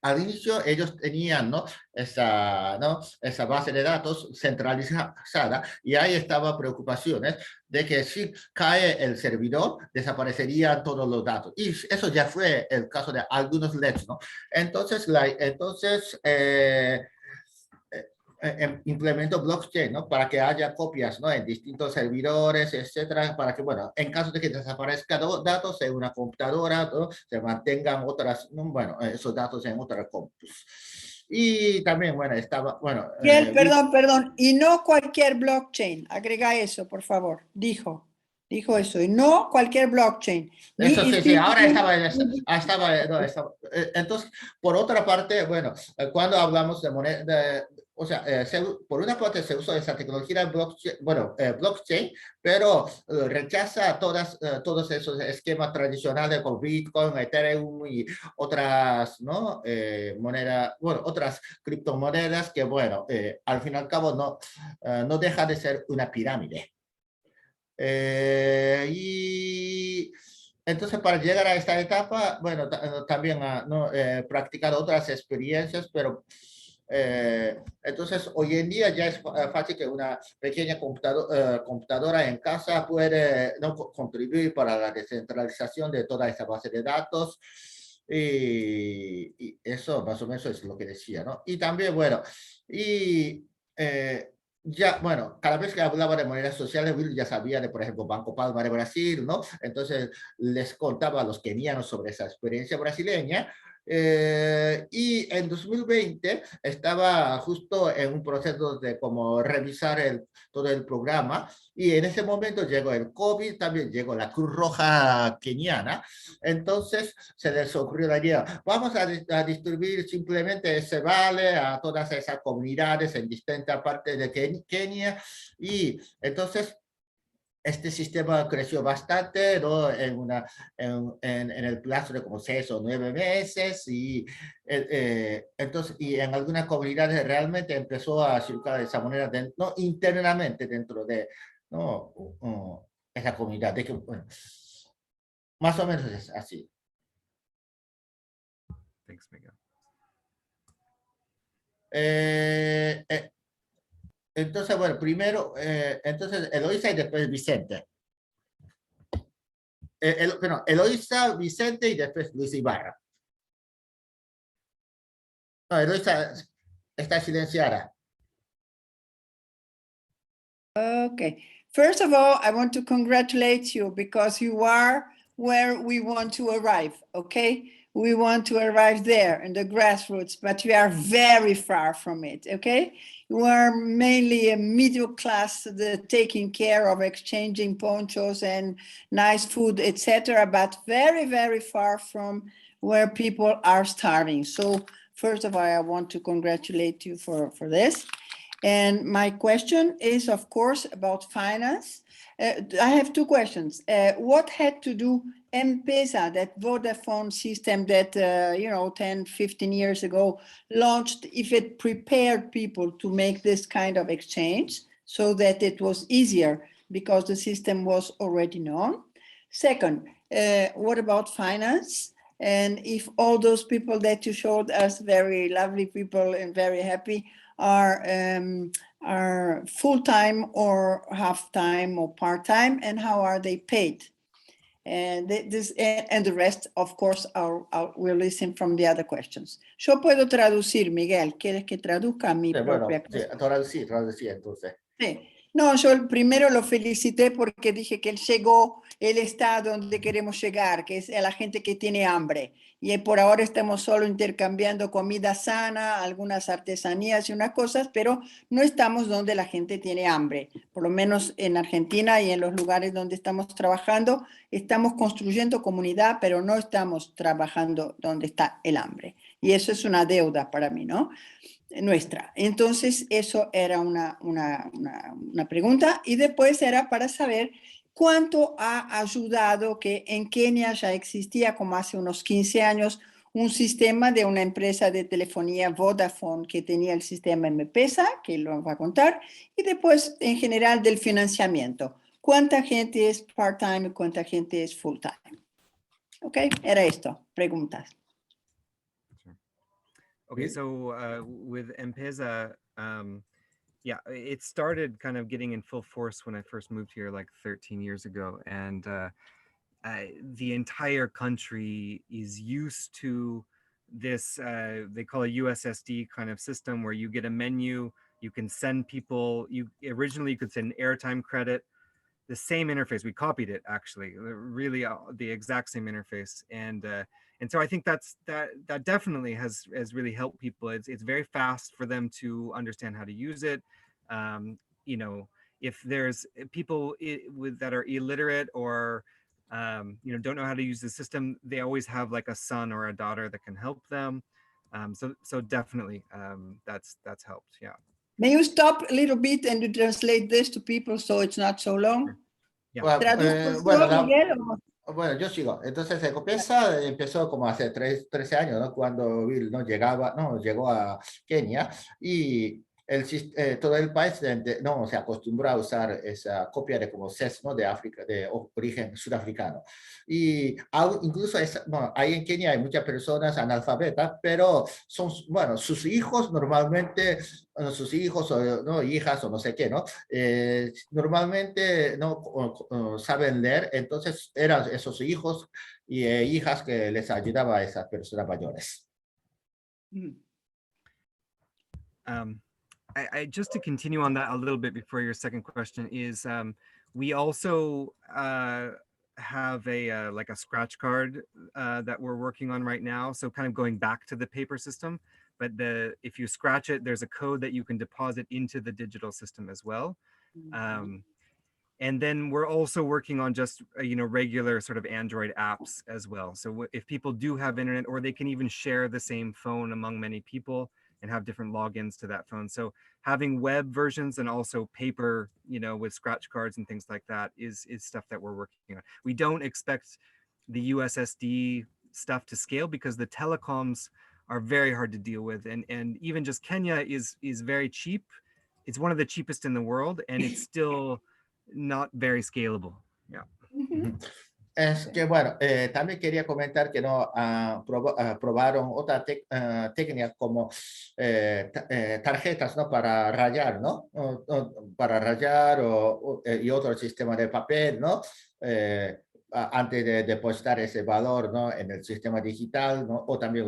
Speaker 1: al inicio ellos tenían, ¿no?, esa base de datos centralizada y ahí estaba preocupaciones de que si cae el servidor desaparecerían todos los datos. Y eso ya fue el caso de algunos LEDs, ¿no? Entonces, implementó blockchain, ¿no?, para que haya copias, ¿no?, en distintos servidores, etcétera, para que, bueno, en caso de que desaparezcan datos en una computadora, ¿no?, se mantengan esos datos en otras compus. Y también, bueno,
Speaker 3: Perdón, y no cualquier blockchain, agrega eso, por favor, dijo eso, y no cualquier blockchain.
Speaker 1: Eso sí, ahora estaba. Entonces, por otra parte, bueno, cuando hablamos de moneda, o sea, por una parte se usa esa tecnología blockchain, pero rechaza todos esos esquemas tradicionales con Bitcoin, Ethereum y otras, ¿no?, monedas, otras criptomonedas que, bueno, al fin y al cabo no deja de ser una pirámide. Y entonces, para llegar a esta etapa, bueno, también he practicado otras experiencias, pero entonces hoy en día ya es fácil que una pequeña computadora en casa puede, ¿no?, contribuir para la descentralización de toda esa base de datos. Y eso más o menos es lo que decía, ¿no? Y también, bueno, cada vez que hablaba de monedas sociales, Will ya sabía de, por ejemplo, Banco Palma de Brasil, ¿no? Entonces les contaba a los kenianos sobre esa experiencia brasileña. Y en 2020 estaba justo en un proceso de como revisar todo el programa, y en ese momento llegó el COVID, también llegó la Cruz Roja Keniana. Entonces se les ocurrió la idea, vamos a distribuir simplemente ese vale a todas esas comunidades en distintas partes de Kenia, y entonces este sistema creció bastante, ¿no?, en el plazo de como 6 o 9 meses, y entonces, y en algunas comunidades realmente empezó a circular esa moneda no internamente dentro de, ¿no?, esa comunidad. De que, bueno, más o menos es así.
Speaker 2: Thanks, Miguel.
Speaker 1: Entonces, bueno, primero, entonces Eloisa y después Vicente. Eloisa, Vicente y después Luis Ibarra. No, Eloisa está silenciada.
Speaker 3: Okay. First of all, I want to congratulate you because you are where we want to arrive, okay? We want to arrive there in the grassroots, but we are very far from it, okay? You are mainly a middle class, taking care of exchanging ponchos and nice food, etc., but very, very far from where people are starving. So first of all, I want to congratulate you for this. And my question is, of course, about finance. I have two questions. What had to do M-Pesa, that Vodafone system that, 10, 15 years ago launched, if it prepared people to make this kind of exchange so that it was easier because the system was already known? Second, what about finance? And if all those people that you showed us, very lovely people and very happy, are full-time or half-time or part-time, and how are they paid? And the rest, of course, we'll listen from the other questions. Yo puedo traducir, Miguel. ¿Quieres que traduzca mi propia cosa?
Speaker 1: Traducí entonces.
Speaker 3: Sí. No, yo primero lo felicité porque dije que él llegó, él está donde queremos llegar, que es a la gente que tiene hambre. Y por ahora estamos solo intercambiando comida sana, algunas artesanías y unas cosas, pero no estamos donde la gente tiene hambre. Por lo menos en Argentina y en los lugares donde estamos trabajando, estamos construyendo comunidad, pero no estamos trabajando donde está el hambre. Y eso es una deuda para mí, ¿no? Nuestra. Entonces, eso era una pregunta. Y después era para saber cuánto ha ayudado que en Kenia ya existía, como hace unos 15 años, un sistema de una empresa de telefonía Vodafone que tenía el sistema M-Pesa, que lo va a contar, y después en general del financiamiento. ¿Cuánta gente es part-time y cuánta gente es full-time? Ok, era esto, preguntas.
Speaker 2: Okay, so with M-Pesa, yeah, it started kind of getting in full force when I first moved here like 13 years ago. And the entire country is used to this, they call a USSD kind of system where you get a menu, you can send people, originally you could send airtime credit, the same interface. We copied it actually, really the exact same interface. And so I think that definitely has really helped people. It's very fast for them to understand how to use it. You know, if there's people that are illiterate or you know, don't know how to use the system, they always have like a son or a daughter that can help them. So definitely that's helped. Yeah.
Speaker 3: May you stop a little bit and you translate this to people so it's not so long?
Speaker 2: Yeah.
Speaker 1: Bueno, yo sigo. Entonces, Ecopesa empezó como hace 13 años, ¿no? Cuando Will no llegó a Kenia y todo el país no se acostumbró a usar esa copia de como CES, ¿no? De África, de origen sudafricano. Y incluso ahí en Kenia hay muchas personas analfabetas, pero son, bueno, sus hijos normalmente, sus hijos o ¿no? hijas o no sé qué, ¿no? Normalmente no saben leer, entonces eran esos hijos y hijas que les ayudaba a esas personas mayores.
Speaker 2: I just to continue on that a little bit before your second question is we also have a like a scratch card that we're working on right now. So kind of going back to the paper system, but if you scratch it, there's a code that you can deposit into the digital system as well. And then we're also working on just, you know, regular sort of Android apps as well. So if people do have internet, or they can even share the same phone among many people and have different logins to that phone. So having web versions and also paper, you know, with scratch cards and things like that is stuff that we're working on. We don't expect the USSD stuff to scale because the telecoms are very hard to deal with. And even just Kenya is very cheap. It's one of the cheapest in the world, and it's still not very scalable. Yeah.
Speaker 1: Es que bueno, también quería comentar que no probaron otra técnica como tarjetas, ¿no? Para rayar, ¿no? Para rayar y otro sistema de papel, ¿no? Antes de depositar ese valor, ¿no? En el sistema digital, ¿no? O también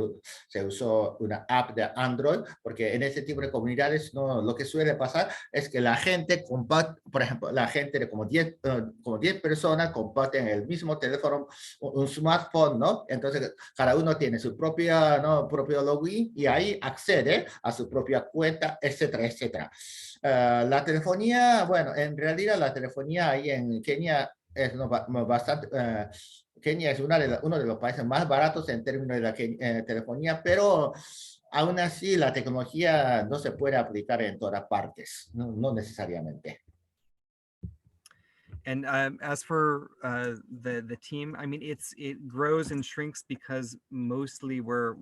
Speaker 1: se usó una app de Android, porque en ese tipo de comunidades, ¿no? Lo que suele pasar es que la gente comparte, por ejemplo, la gente de como 10 personas comparten el mismo teléfono, un smartphone, ¿no? Entonces, cada uno tiene su propio login y ahí accede a su propia cuenta, etcétera, etcétera. La telefonía, bueno, en realidad la telefonía ahí en Kenia es bastante, Kenia es uno de los países más baratos en términos de la telefonía, pero aún así la tecnología no se puede aplicar en todas partes, no necesariamente.
Speaker 2: And as for the team, I mean, it grows and shrinks because mostly we're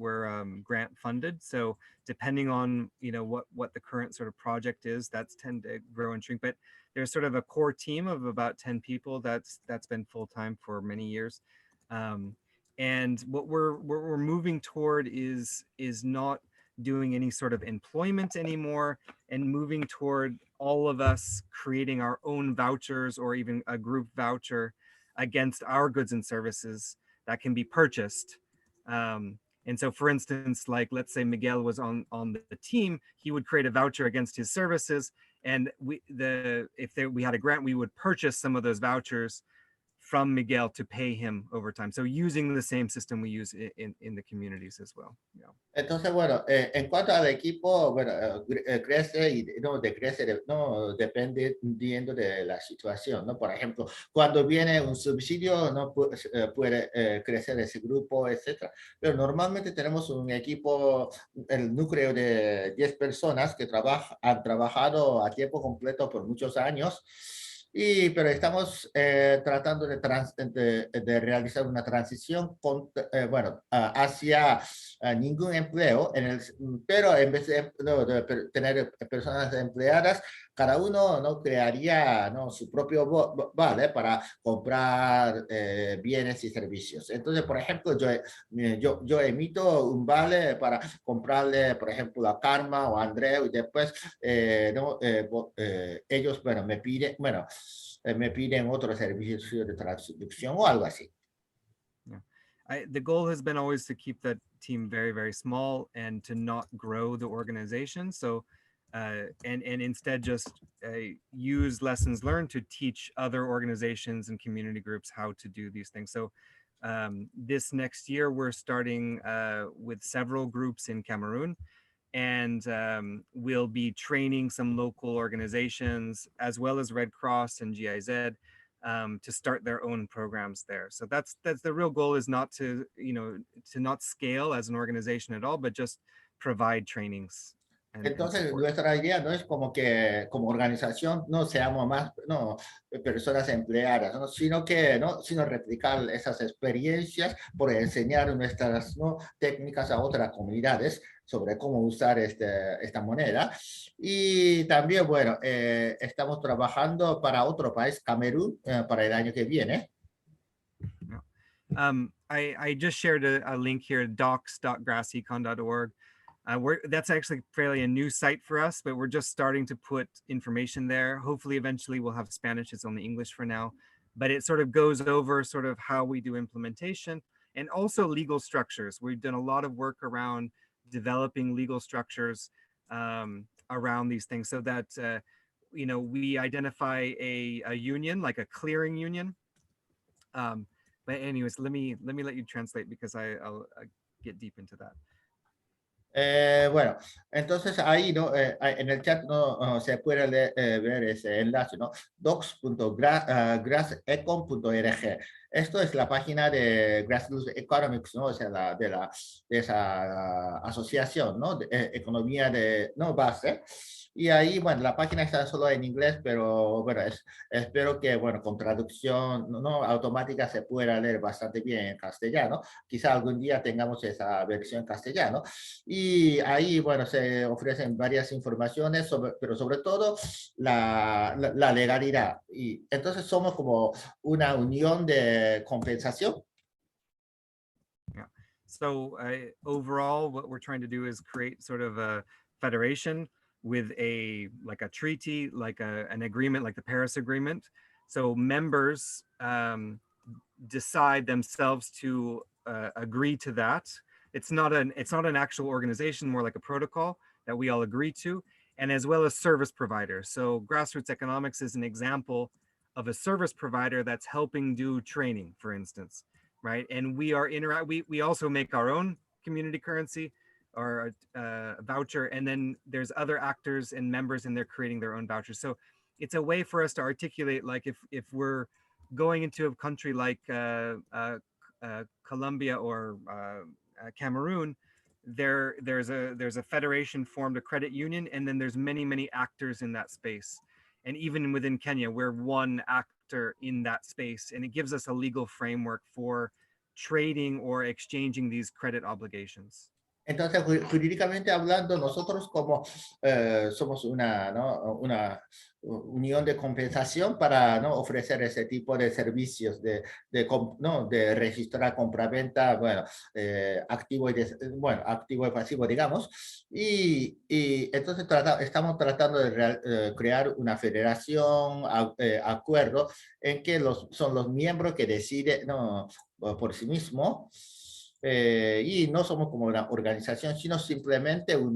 Speaker 2: grant funded. So depending on, you know, what the current sort of project is, that's tend to grow and shrink. But there's sort of a core team of about 10 people that's been full time for many years. And what we're moving toward is not doing any sort of employment anymore, and moving toward all of us creating our own vouchers or even a group voucher against our goods and services that can be purchased. And so, for instance, like let's say Miguel was on the team, he would create a voucher against his services, And we had a grant, we would purchase some of those vouchers from Miguel to pay him over time. So using the same system we use in the communities as well. Yeah.
Speaker 1: Entonces, bueno, en cuanto al equipo, bueno, crece y no decrece, no dependiendo de la situación, ¿no? Por ejemplo, cuando viene un subsidio, no puede crecer ese grupo, etcétera. Pero normalmente tenemos un equipo, el núcleo de 10 personas que han trabajado a tiempo completo por muchos años. Pero estamos tratando de realizar una transición hacia ningún empleo, pero en vez de tener personas empleadas, cada uno no crearía su propio vale para comprar bienes y servicios. Entonces, por ejemplo, yo emito un vale para comprarle, por ejemplo, a Karma o a Andreu, y después ellos me piden otro servicio de traducción o algo así.
Speaker 2: The goal has been always to keep that team very, very small and to not grow the organization. So, and instead just use lessons learned to teach other organizations and community groups how to do these things. So this next year, we're starting with several groups in Cameroon, and we'll be training some local organizations as well as Red Cross and GIZ to start their own programs there. So that's the real goal, is not to not scale as an organization at all, but just provide trainings.
Speaker 1: Entonces, nuestra idea no es como que como organización no seamos más personas empleadas, ¿no? Sino replicar esas experiencias por enseñar nuestras técnicas a otras comunidades sobre cómo usar esta moneda. Y también, bueno, estamos trabajando para otro país, Camerún, para el año que viene.
Speaker 2: I just shared a link here, docs.grassecon.org. That's actually fairly a new site for us, but we're just starting to put information there. Hopefully, eventually we'll have Spanish. It's only English for now, but it sort of goes over sort of how we do implementation and also legal structures. We've done a lot of work around developing legal structures around these things, so that we identify a union, like a clearing union. But anyways, let me let you translate, because I'll get deep into that.
Speaker 1: Bueno, entonces ahí en el chat se puede ver ese enlace, ¿no? docs.grassecon.org. Esto es la página de Grassroots Economics, ¿no? O sea, de esa asociación, ¿no? De economía de base. Y ahí, bueno, la página está solo en inglés, pero bueno, espero que, bueno, con traducción automática se pueda leer bastante bien en castellano. Quizá algún día tengamos esa versión en castellano. Y ahí, bueno, se ofrecen varias informaciones, pero sobre todo la legalidad. Y entonces somos como una unión de compensación.
Speaker 2: Yeah. So overall, what we're trying to do is create sort of a federation with a treaty, like an agreement, like the Paris Agreement. So members decide themselves to agree to that. It's not an actual organization, more like a protocol that we all agree to, and as well as service providers. So Grassroots Economics is an example of a service provider that's helping do training, for instance, right? And we also make our own community currency, or a voucher, and then there's other actors and members, and they're creating their own vouchers. So it's a way for us to articulate, like if we're going into a country like Colombia or Cameroon, there's a federation formed, a credit union, and then there's many actors in that space. And even within Kenya, we're one actor in that space, and it gives us a legal framework for trading or exchanging these credit obligations.
Speaker 1: Entonces, jurídicamente hablando, nosotros como somos una unión de compensación para ofrecer ese tipo de servicios de registrar compraventa, bueno, activo y pasivo, digamos. Y entonces estamos tratando de crear una federación, acuerdo en que son los miembros que deciden por sí mismos. y no somos como una organización, sino simplemente un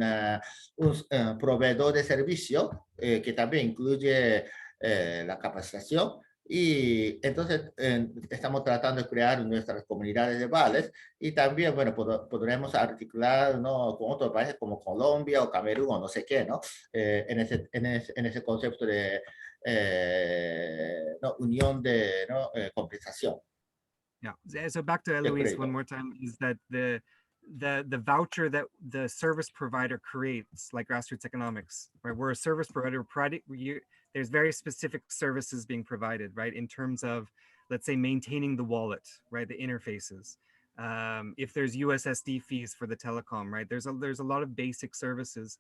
Speaker 1: proveedor de servicio que también incluye la capacitación. Y entonces estamos tratando de crear nuestras comunidades de vales y también, bueno, podremos articular, ¿no?, con otros países como Colombia o Camerún o no sé qué, ¿no? En ese concepto de no, unión de, ¿no?, compensación.
Speaker 2: Yeah. So back to Eloise one more time, is that the voucher that the service provider creates, like grassroots economics, right? We're a service provider. There's very specific services being provided, right? In terms of, let's say, maintaining the wallet, right? The interfaces. If there's USSD fees for the telecom, right? There's a lot of basic services.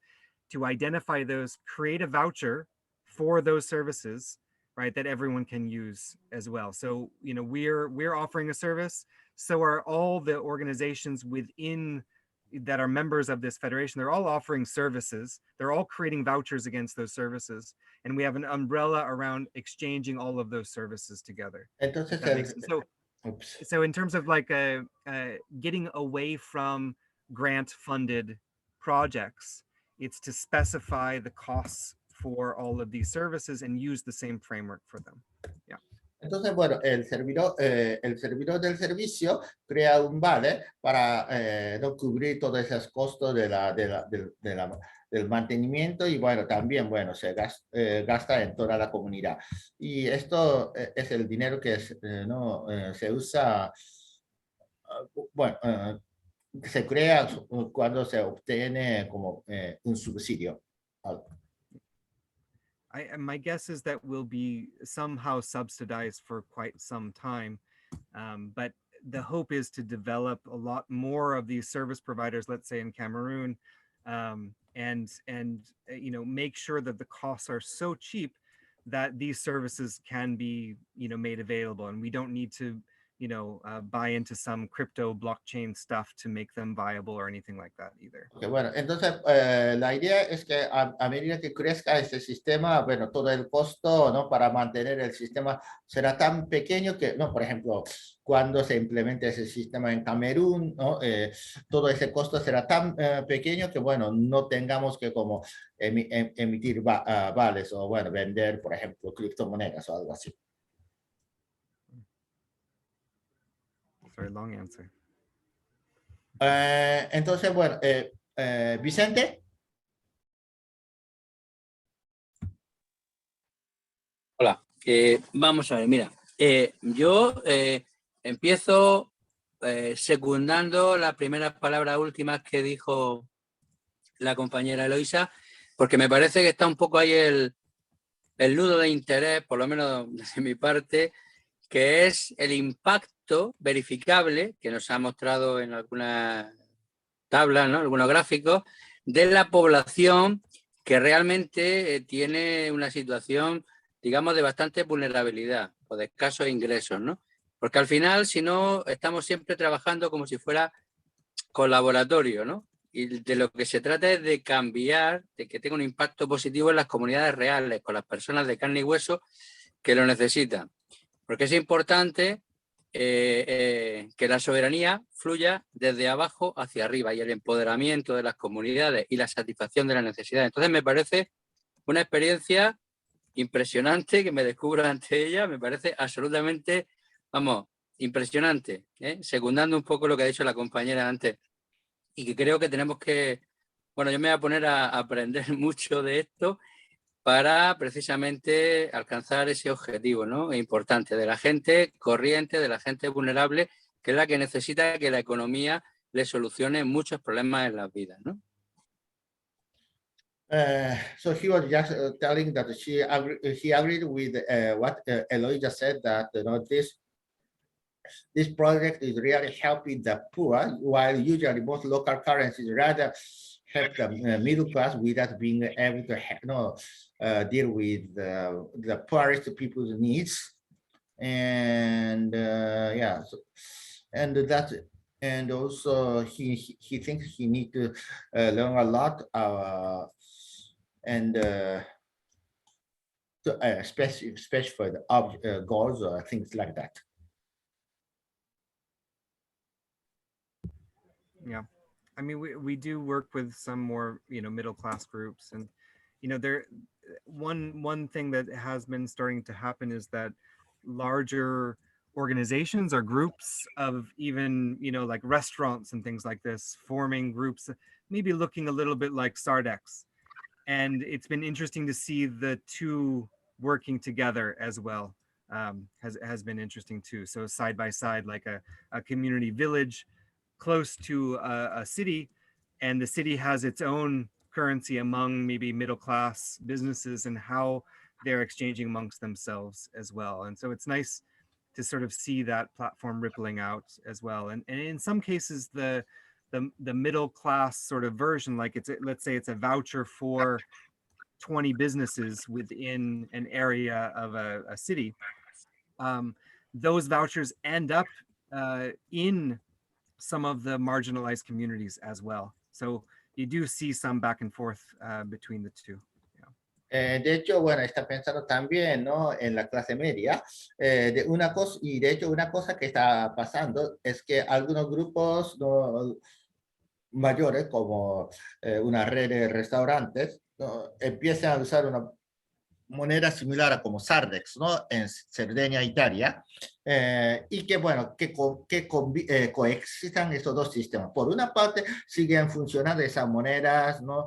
Speaker 2: To identify those, create a voucher for those services, right, that everyone can use as well. So, you know, we're offering a service, so are all the organizations within that are members of this federation. They're all offering services. They're all creating vouchers against those services. And we have an umbrella around exchanging all of those services together.
Speaker 1: Entonces,
Speaker 2: so in terms of like getting away from grant-funded projects, it's to specify the costs for all of these services and use the same framework for them. Yeah.
Speaker 1: Entonces, bueno, el servidor del servicio crea un vale para no cubrir todos esos costos del mantenimiento y, bueno, también, bueno, se gasta en toda la comunidad. Y esto es el dinero que se usa, bueno, se crea cuando se obtiene como un subsidio.
Speaker 2: My guess is that will be somehow subsidized for quite some time, but the hope is to develop a lot more of these service providers, let's say in Cameroon, and you know, make sure that the costs are so cheap that these services can be, you know, made available, and we don't need to, you know, buy into some crypto blockchain stuff to make them viable or anything like that either.
Speaker 1: Okay, bueno, entonces la idea es que a medida que crezca este sistema, bueno, todo el costo, ¿no?, para mantener el sistema será tan pequeño que, no, por ejemplo, cuando se implemente ese sistema en Camerún, ¿no?, todo ese costo será tan pequeño que, bueno, no tengamos que como emitir vales o, bueno, vender, por ejemplo, criptomonedas o algo así.
Speaker 2: Sorry, long answer.
Speaker 1: Entonces, bueno, Vicente.
Speaker 6: Hola, vamos a ver, mira, yo empiezo secundando las primeras palabras últimas que dijo la compañera Eloisa, porque me parece que está un poco ahí el nudo de interés, por lo menos de mi parte, que es el impacto verificable que nos ha mostrado en algunas tablas, ¿no?, algunos gráficos, de la población que realmente tiene una situación, digamos, de bastante vulnerabilidad o de escasos ingresos, ¿no? Porque al final, si no, estamos siempre trabajando como si fuera colaboratorio, ¿no? Y de lo que se trata es de cambiar, de que tenga un impacto positivo en las comunidades reales, con las personas de carne y hueso que lo necesitan. Porque es importante que la soberanía fluya desde abajo hacia arriba y el empoderamiento de las comunidades y la satisfacción de las necesidades. Entonces me parece una experiencia impresionante que me descubro ante ella, me parece absolutamente, vamos, impresionante, secundando un poco lo que ha dicho la compañera antes, y que creo que tenemos que, bueno, yo me voy a poner a aprender mucho de esto para precisamente alcanzar ese objetivo, ¿no?, importante, de la gente corriente, de la gente vulnerable, que es la que necesita que la economía le solucione muchos problemas en las vidas, ¿no?
Speaker 1: So he was just telling that he agreed with what Eloy just said, that, you know, this project is really helping the poor, while usually most local currencies rather help the middle class without being able to deal with the poorest people's needs. And yeah, so, and also he thinks he needs to learn a lot, and especially for the goals or things like that.
Speaker 2: Yeah. I mean, we do work with some more, middle class groups, and, there, one thing that has been starting to happen is that larger organizations or groups of even, like restaurants and things like this, forming groups, maybe looking a little bit like Sardex. And it's been interesting to see the two working together as well. Has been interesting too. So side by side, like a community village close to a city, and the city has its own currency among maybe middle class businesses and how they're exchanging amongst themselves as well. And so it's nice to sort of see that platform rippling out as well. And in some cases, the middle class sort of version, like let's say it's a voucher for 20 businesses within an area of a city. Those vouchers end up in some of the marginalized communities as well. So you do see some back and forth between the two.
Speaker 1: De hecho, bueno, está pensando también, ¿no?, en la clase media. De hecho, una cosa que está pasando es que algunos grupos, ¿no?, mayores, como una red de restaurantes, ¿no?, empiezan a usar una moneda similar a como Sardex, ¿no?, en Cerdeña, Italia, y que, bueno, que coexistan estos dos sistemas. Por una parte, siguen funcionando esas monedas, ¿no?,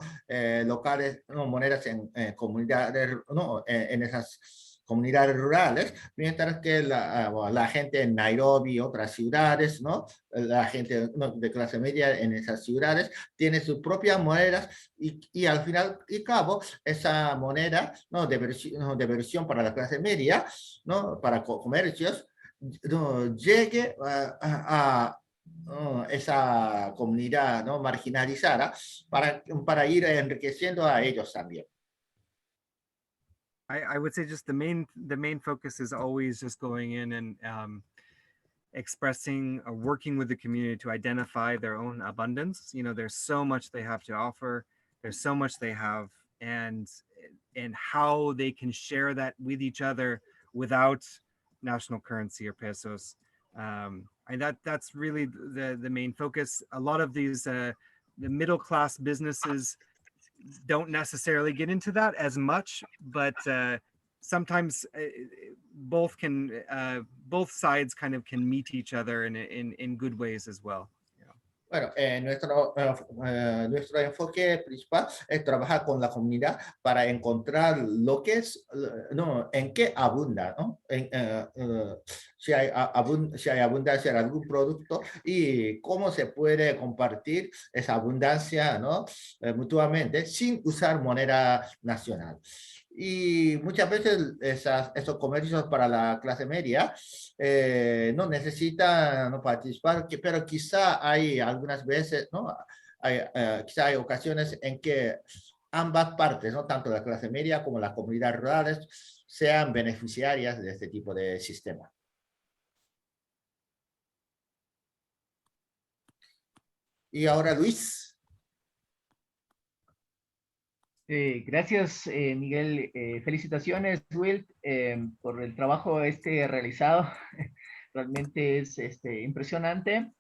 Speaker 1: locales, ¿no?, monedas en comunidades, ¿no?, en esas comunidades rurales, mientras que la gente en Nairobi y otras ciudades, ¿no?, la gente, ¿no?, de clase media en esas ciudades tiene sus propias monedas, y al final y cabo esa moneda, ¿no?, de versión para la clase media, ¿no?, para comercios, ¿no?, llegue a esa comunidad, ¿no?, marginalizada, para ir enriqueciendo a ellos también.
Speaker 2: I would say just the main focus is always just going in and expressing or working with the community to identify their own abundance. There's so much they have to offer. There's so much they have, and how they can share that with each other without national currency or pesos. And that's really the main focus. A lot of these the middle class businesses don't necessarily get into that as much, but sometimes both sides kind of can meet each other in good ways as well.
Speaker 1: Bueno, nuestro enfoque principal es trabajar con la comunidad para encontrar lo que es, no, en qué abunda, ¿no? Si hay abundancia en algún producto y cómo se puede compartir esa abundancia, ¿no?, mutuamente sin usar moneda nacional. Y muchas veces esos comercios para la clase media no necesitan, ¿no?, participar, pero quizá hay algunas veces, ¿no?, quizá hay ocasiones en que ambas partes, ¿no?, tanto la clase media como las comunidades rurales, sean beneficiarias de este tipo de sistema. Y ahora Luis.
Speaker 7: Gracias, Miguel. Felicitaciones, Will, por el trabajo realizado. Realmente es impresionante.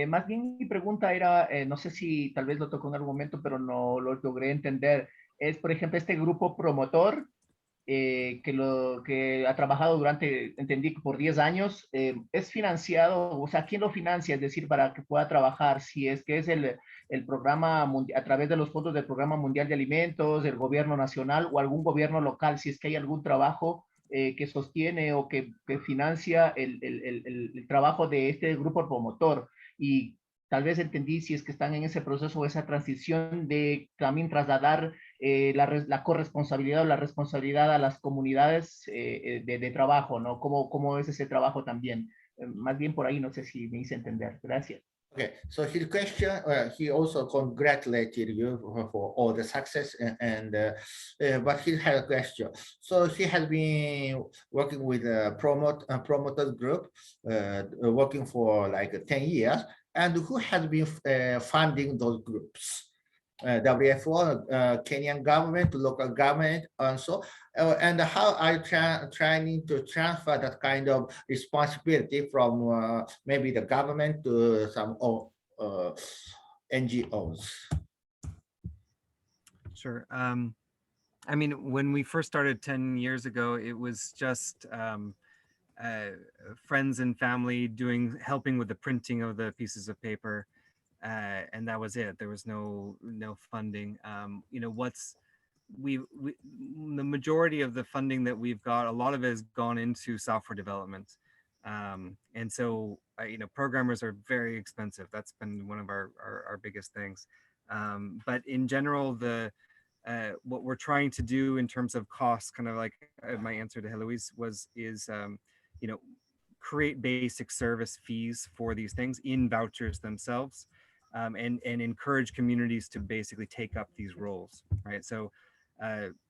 Speaker 7: Más bien mi pregunta era, no sé si tal vez lo tocó en algún momento, pero no lo logré entender. Es, por ejemplo, este grupo promotor que ha trabajado durante, entendí que por 10 años, es financiado, o sea, ¿quién lo financia? Es decir, para que pueda trabajar, si es que es el programa a través de los fondos del Programa Mundial de Alimentos, el gobierno nacional o algún gobierno local, si es que hay algún trabajo que sostiene o que financia el trabajo de este grupo promotor. Y tal vez entendí si es que están en ese proceso o esa transición de también trasladar la corresponsabilidad o la responsabilidad a las comunidades de trabajo, ¿no? ¿Cómo es ese trabajo también? Más bien por ahí, no sé si me hice entender. Gracias.
Speaker 1: Okay, so his question, he also congratulated you for all the success, but he had a question. So he has been working with a promoters group, working for like 10 years, and who has been funding those groups? WFO, Kenyan government, local government also, and how are you trying to transfer that kind of responsibility from maybe the government to some NGOs.
Speaker 2: Sure. I mean, when we first started 10 years ago, it was just friends and family helping with the printing of the pieces of paper, and that was it. There was no funding. You know, the majority of the funding that we've got, a lot of it has gone into software development, and so you know, programmers are very expensive. That's been one of our biggest things. But in general, what we're trying to do in terms of costs, kind of like my answer to Heloise is you know, create basic service fees for these things in vouchers themselves, and encourage communities to basically take up these roles, right? So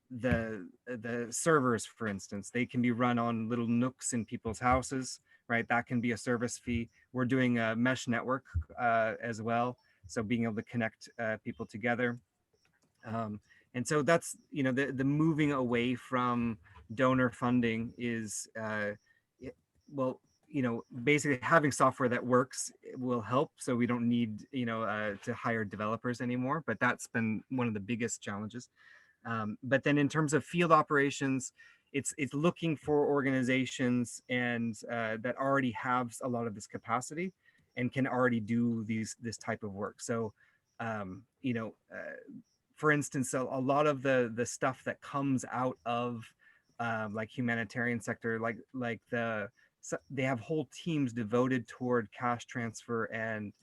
Speaker 2: the servers, for instance, they can be run on little nooks in people's houses, right? That can be a service fee. We're doing a mesh network as well, so being able to connect people together. And so that's, you know, the moving away from donor funding is, well, you know, basically having software that works will help. So we don't need, you know, to hire developers anymore, but that's been one of the biggest challenges. But then in terms of field operations, it's looking for organizations and that already have a lot of this capacity and can already do this type of work. So, you know, for instance, a lot of the stuff that comes out of like humanitarian sector, like they have whole teams devoted toward cash transfer and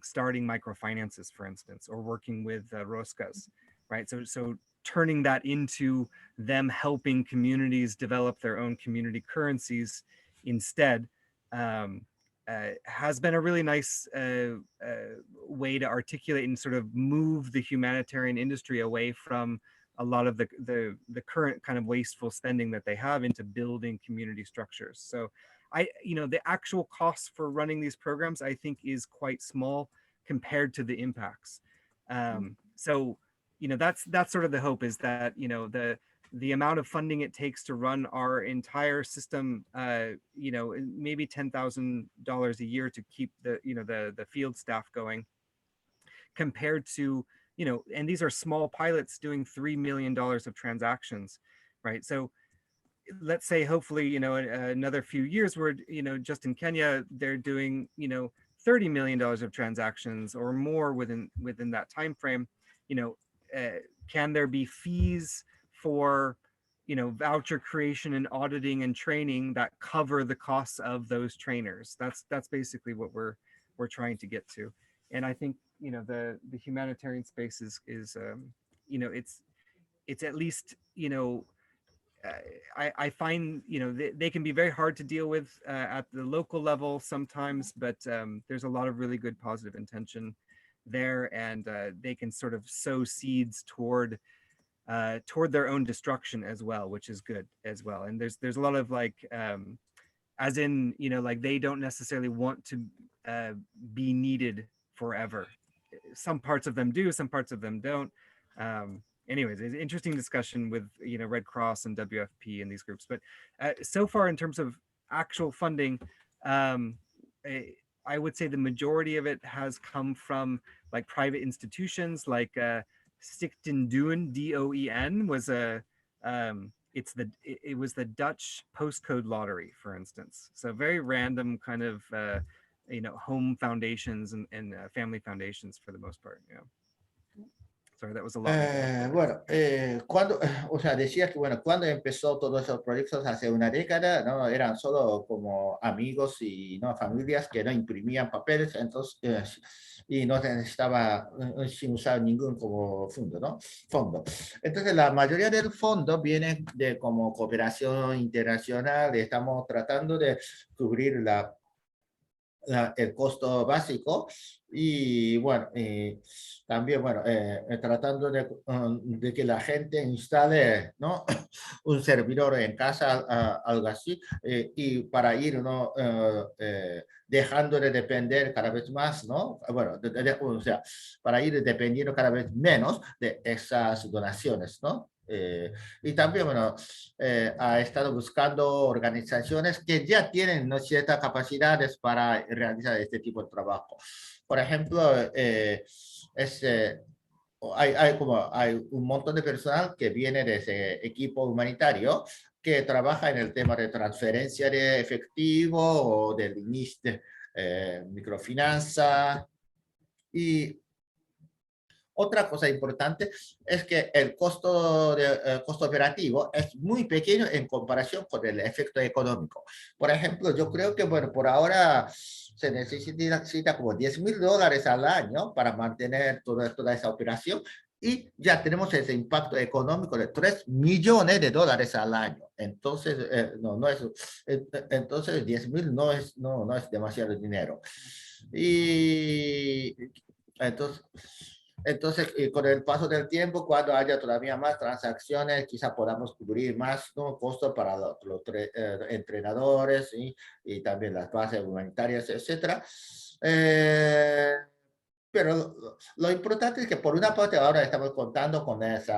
Speaker 2: starting microfinances, for instance, or working with Roscas, right? So turning that into them helping communities develop their own community currencies instead has been a really nice way to articulate and sort of move the humanitarian industry away from a lot of the current kind of wasteful spending that they have into building community structures. So you know, the actual costs for running these programs, I think, is quite small compared to the impacts. So, you know, that's sort of the hope, is that, you know, the amount of funding it takes to run our entire system, you know, maybe $10,000 a year to keep the field staff going, compared to, you know, and these are small pilots doing $3 million of transactions, right? So let's say, hopefully, you know, another few years where, you know, just in Kenya, they're doing, you know, $30 million of transactions or more within that time frame. You know, can there be fees for, you know, voucher creation and auditing and training that cover the costs of those trainers? That's basically what we're trying to get to. And I think, you know, the humanitarian space is you know, it's at least, you know, I find, you know, they can be very hard to deal with at the local level sometimes, but there's a lot of really good positive intention there, and they can sort of sow seeds toward their own destruction as well, which is good as well. And there's a lot of like, as in, you know, like they don't necessarily want to be needed forever. Some parts of them do, some parts of them don't. Anyways, it's an interesting discussion with, you know, Red Cross and WFP and these groups. But so far, in terms of actual funding, I would say the majority of it has come from like private institutions, like Stichting Doen, DOEN was it was the Dutch postcode lottery, for instance. So very random kind of you know, home foundations and family foundations for the most part. Yeah. Sorry, that was a lot.
Speaker 1: Bueno, cuando, o sea, decías que, bueno, cuando empezó todos esos proyectos hace una década, no eran solo como amigos y no familias que no imprimían papeles, entonces y no se necesitaba sin usar ningún como fondo, ¿no? Entonces, la mayoría del fondo viene de como cooperación internacional. Estamos tratando de cubrir el costo básico y bueno, también bueno, tratando de que la gente instale, ¿no? un servidor en casa, algo así, y para ir, ¿no? Dejando de depender cada vez más, ¿no? Bueno, o sea, para ir dependiendo cada vez menos de esas donaciones, ¿no? Y también, bueno, ha estado buscando organizaciones que ya tienen, ¿no?, ciertas capacidades para realizar este tipo de trabajo. Por ejemplo, hay un montón de personal que viene de ese equipo humanitario que trabaja en el tema de transferencia de efectivo o del inicio de microfinanza. Y otra cosa importante es que el costo operativo es muy pequeño en comparación con el efecto económico. Por ejemplo, yo creo que, bueno, por ahora se necesita como $10,000 al año para mantener toda esa operación, y ya tenemos ese impacto económico de $3 millones al año. Entonces, entonces 10,000 no es demasiado dinero. Y entonces, con el paso del tiempo, cuando haya todavía más transacciones, quizá podamos cubrir más, ¿no?, costos para los entrenadores y también las bases humanitarias, etc. Pero lo importante es que por una parte ahora estamos contando con ese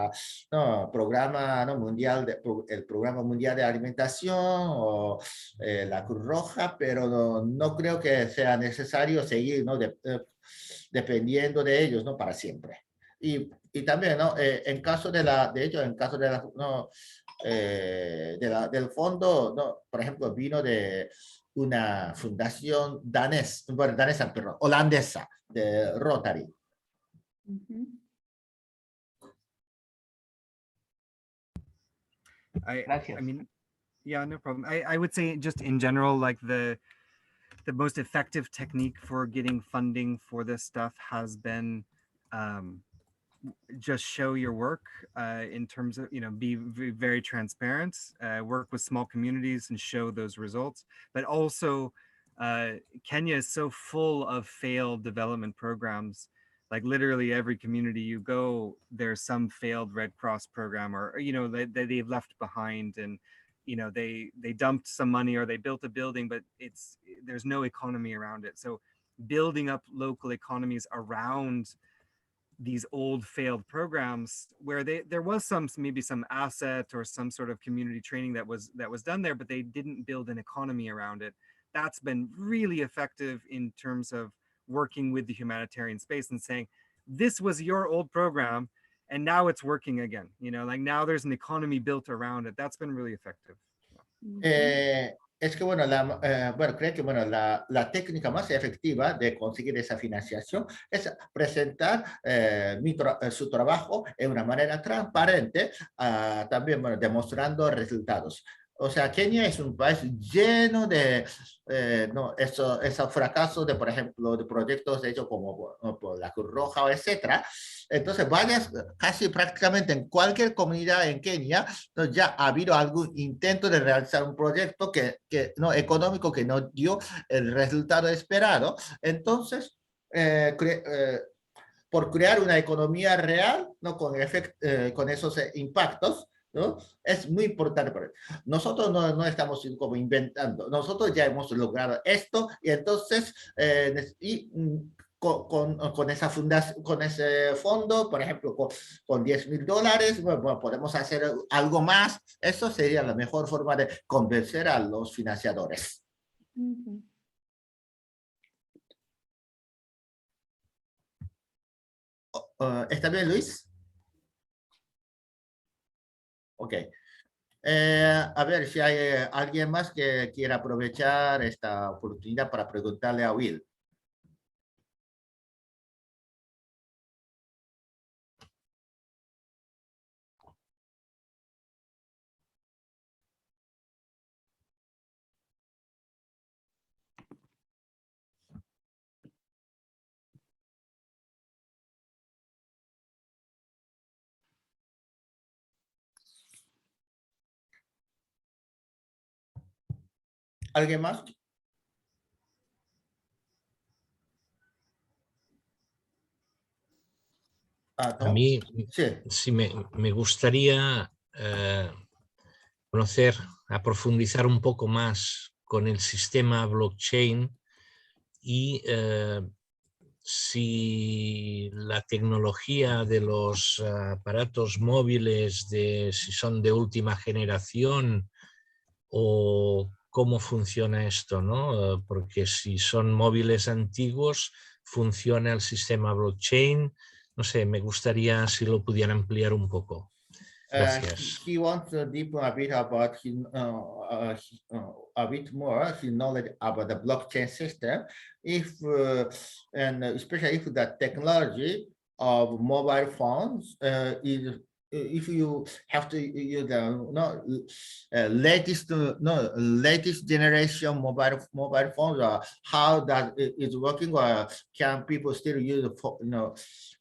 Speaker 1: programa, ¿no?, mundial, el programa mundial de alimentación o la Cruz Roja, pero no creo que sea necesario seguir, ¿no?, dependiendo de ellos, ¿no?, para siempre. Y también, ¿no?, en caso de hecho, en caso de del fondo, ¿no?, por ejemplo, vino de una fundación holandesa, de Rotary.
Speaker 7: Gracias.
Speaker 2: I mean, yeah, no problem. I would say just in general, like the most effective technique for getting funding for this stuff has been just show your work in terms of, be very transparent, work with small communities and show those results. But also, Kenya is so full of failed development programs. Like literally every community you go, there's some failed Red Cross program, or they've left behind, and they dumped some money or they built a building, but there's no economy around it. So building up local economies around these old failed programs where there was maybe some asset or some sort of community training that was done there, but they didn't build an economy around it. That's been really effective in terms of working with the humanitarian space and saying, this was your old program and now it's working again. Like now there's an economy built around it. That's been really effective.
Speaker 1: Es que, bueno, creo que, bueno, la técnica más efectiva de conseguir esa financiación es presentar su trabajo en una manera transparente, también, bueno, demostrando resultados. O sea, Kenia es un país lleno de esos fracasos de, por ejemplo, de proyectos hechos como por la Cruz Roja, etcétera. Entonces, vayas casi prácticamente en cualquier comunidad en Kenia, ya ha habido algún intento de realizar un proyecto económico que no dio el resultado esperado. Entonces, por crear una economía real, ¿no?, con esos impactos, ¿no?, es muy importante. Nosotros no estamos como inventando, nosotros ya hemos logrado esto, y entonces con esa fundación, con ese fondo, por ejemplo, con $10,000, bueno, podemos hacer algo más. Eso sería la mejor forma de convencer a los financiadores. ¿Está bien, Luis? Ok. A ver si hay alguien más que quiera aprovechar esta oportunidad para preguntarle a Will. ¿Alguien más?
Speaker 8: A mí sí me gustaría conocer, profundizar un poco más con el sistema blockchain y si la tecnología de los aparatos móviles, si son de última generación o cómo funciona esto, ¿no? Porque si son móviles antiguos, funciona el sistema blockchain. No sé, me gustaría si lo pudiera ampliar un poco. Gracias.
Speaker 1: He wants to deepen a bit about a bit more his knowledge about the blockchain system, and especially if the technology of mobile phones is, if you have to use the latest generation mobile phones, how that is working, or can people still use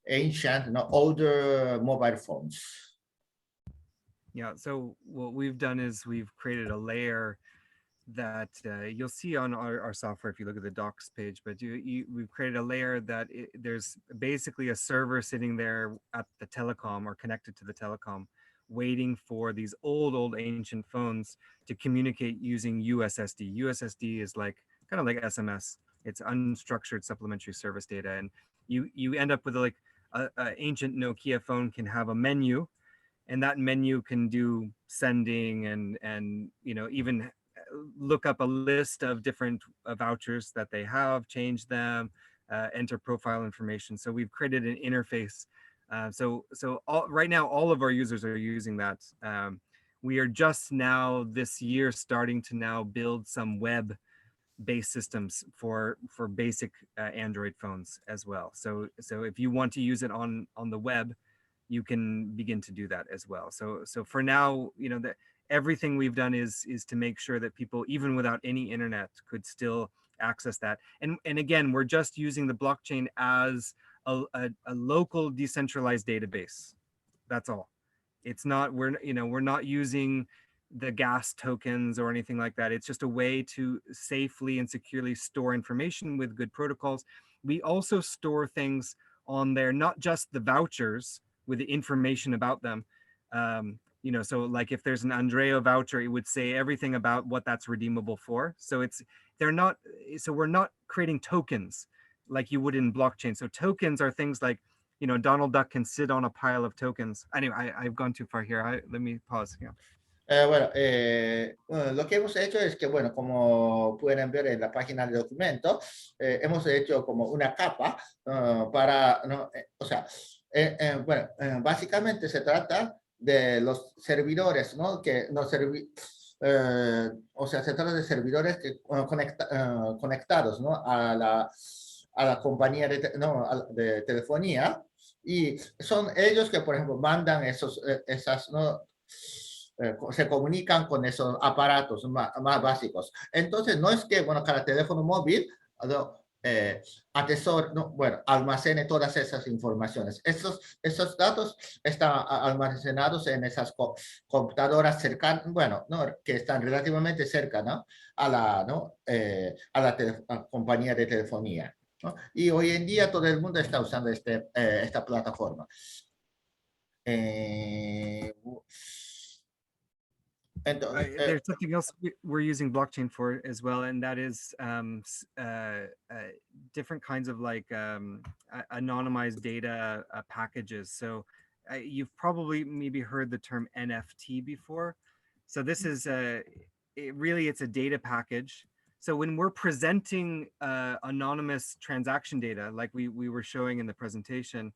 Speaker 1: ancient, older mobile phones?
Speaker 2: Yeah, so what we've done is we've created a layer that you'll see on our software if you look at the docs page, but we've created a layer that there's basically a server sitting there at the telecom or connected to the telecom, waiting for these old ancient phones to communicate using USSD. USSD is like kind of like SMS. It's unstructured supplementary service data, and you end up with like a ancient Nokia phone can have a menu, and that menu can do sending and even look up a list of different vouchers that they have, change them, enter profile information. So we've created an interface. Right now, all of our users are using that. We are just now this year starting to now build some web-based systems for basic Android phones as well. So if you want to use it on the web, you can begin to do that as well. So for now, that everything we've done is to make sure that people, even without any internet, could still access that. And again, we're just using the blockchain as a local decentralized database. That's all. It's not, we're not using the gas tokens or anything like that. It's just a way to safely and securely store information with good protocols. We also store things on there, not just the vouchers with the information about them. So like if there's an Andrea voucher, it would say everything about what that's redeemable for. So we're not creating tokens like you would in blockchain. So tokens are things like, Donald Duck can sit on a pile of tokens. Anyway, I've gone too far here. Let me pause. Yeah.
Speaker 1: Bueno, lo que hemos hecho es que, bueno, como pueden ver en la página del documento, hemos hecho como una capa para, básicamente se trata de los servidores, ¿no? Que se trata de servidores que conectados, ¿no? A la compañía de telefonía, y son ellos que, por ejemplo, mandan esas, ¿no? Se comunican con esos aparatos más básicos. Entonces, no es que, cada teléfono móvil almacene todas esas informaciones. Esos datos están almacenados en esas computadoras cercanas, que están relativamente cerca, ¿no? a la compañía de telefonía, ¿no? Y hoy en día todo el mundo está usando esta plataforma.
Speaker 2: There's something else we're using blockchain for as well, and that is different kinds of anonymized data packages. So you've probably maybe heard the term NFT before. So this is it's a data package. So when we're presenting anonymous transaction data, like we were showing in the presentation,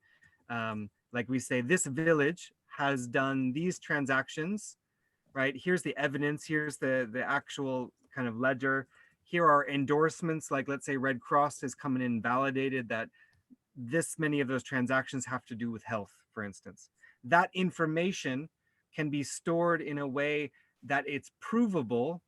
Speaker 2: like we say, this village has done these transactions, right? Here's the evidence. Here's the actual kind of ledger. Here are endorsements, like let's say Red Cross has come in and validated that this many of those transactions have to do with health, for instance. That information can be stored in a way that it's provable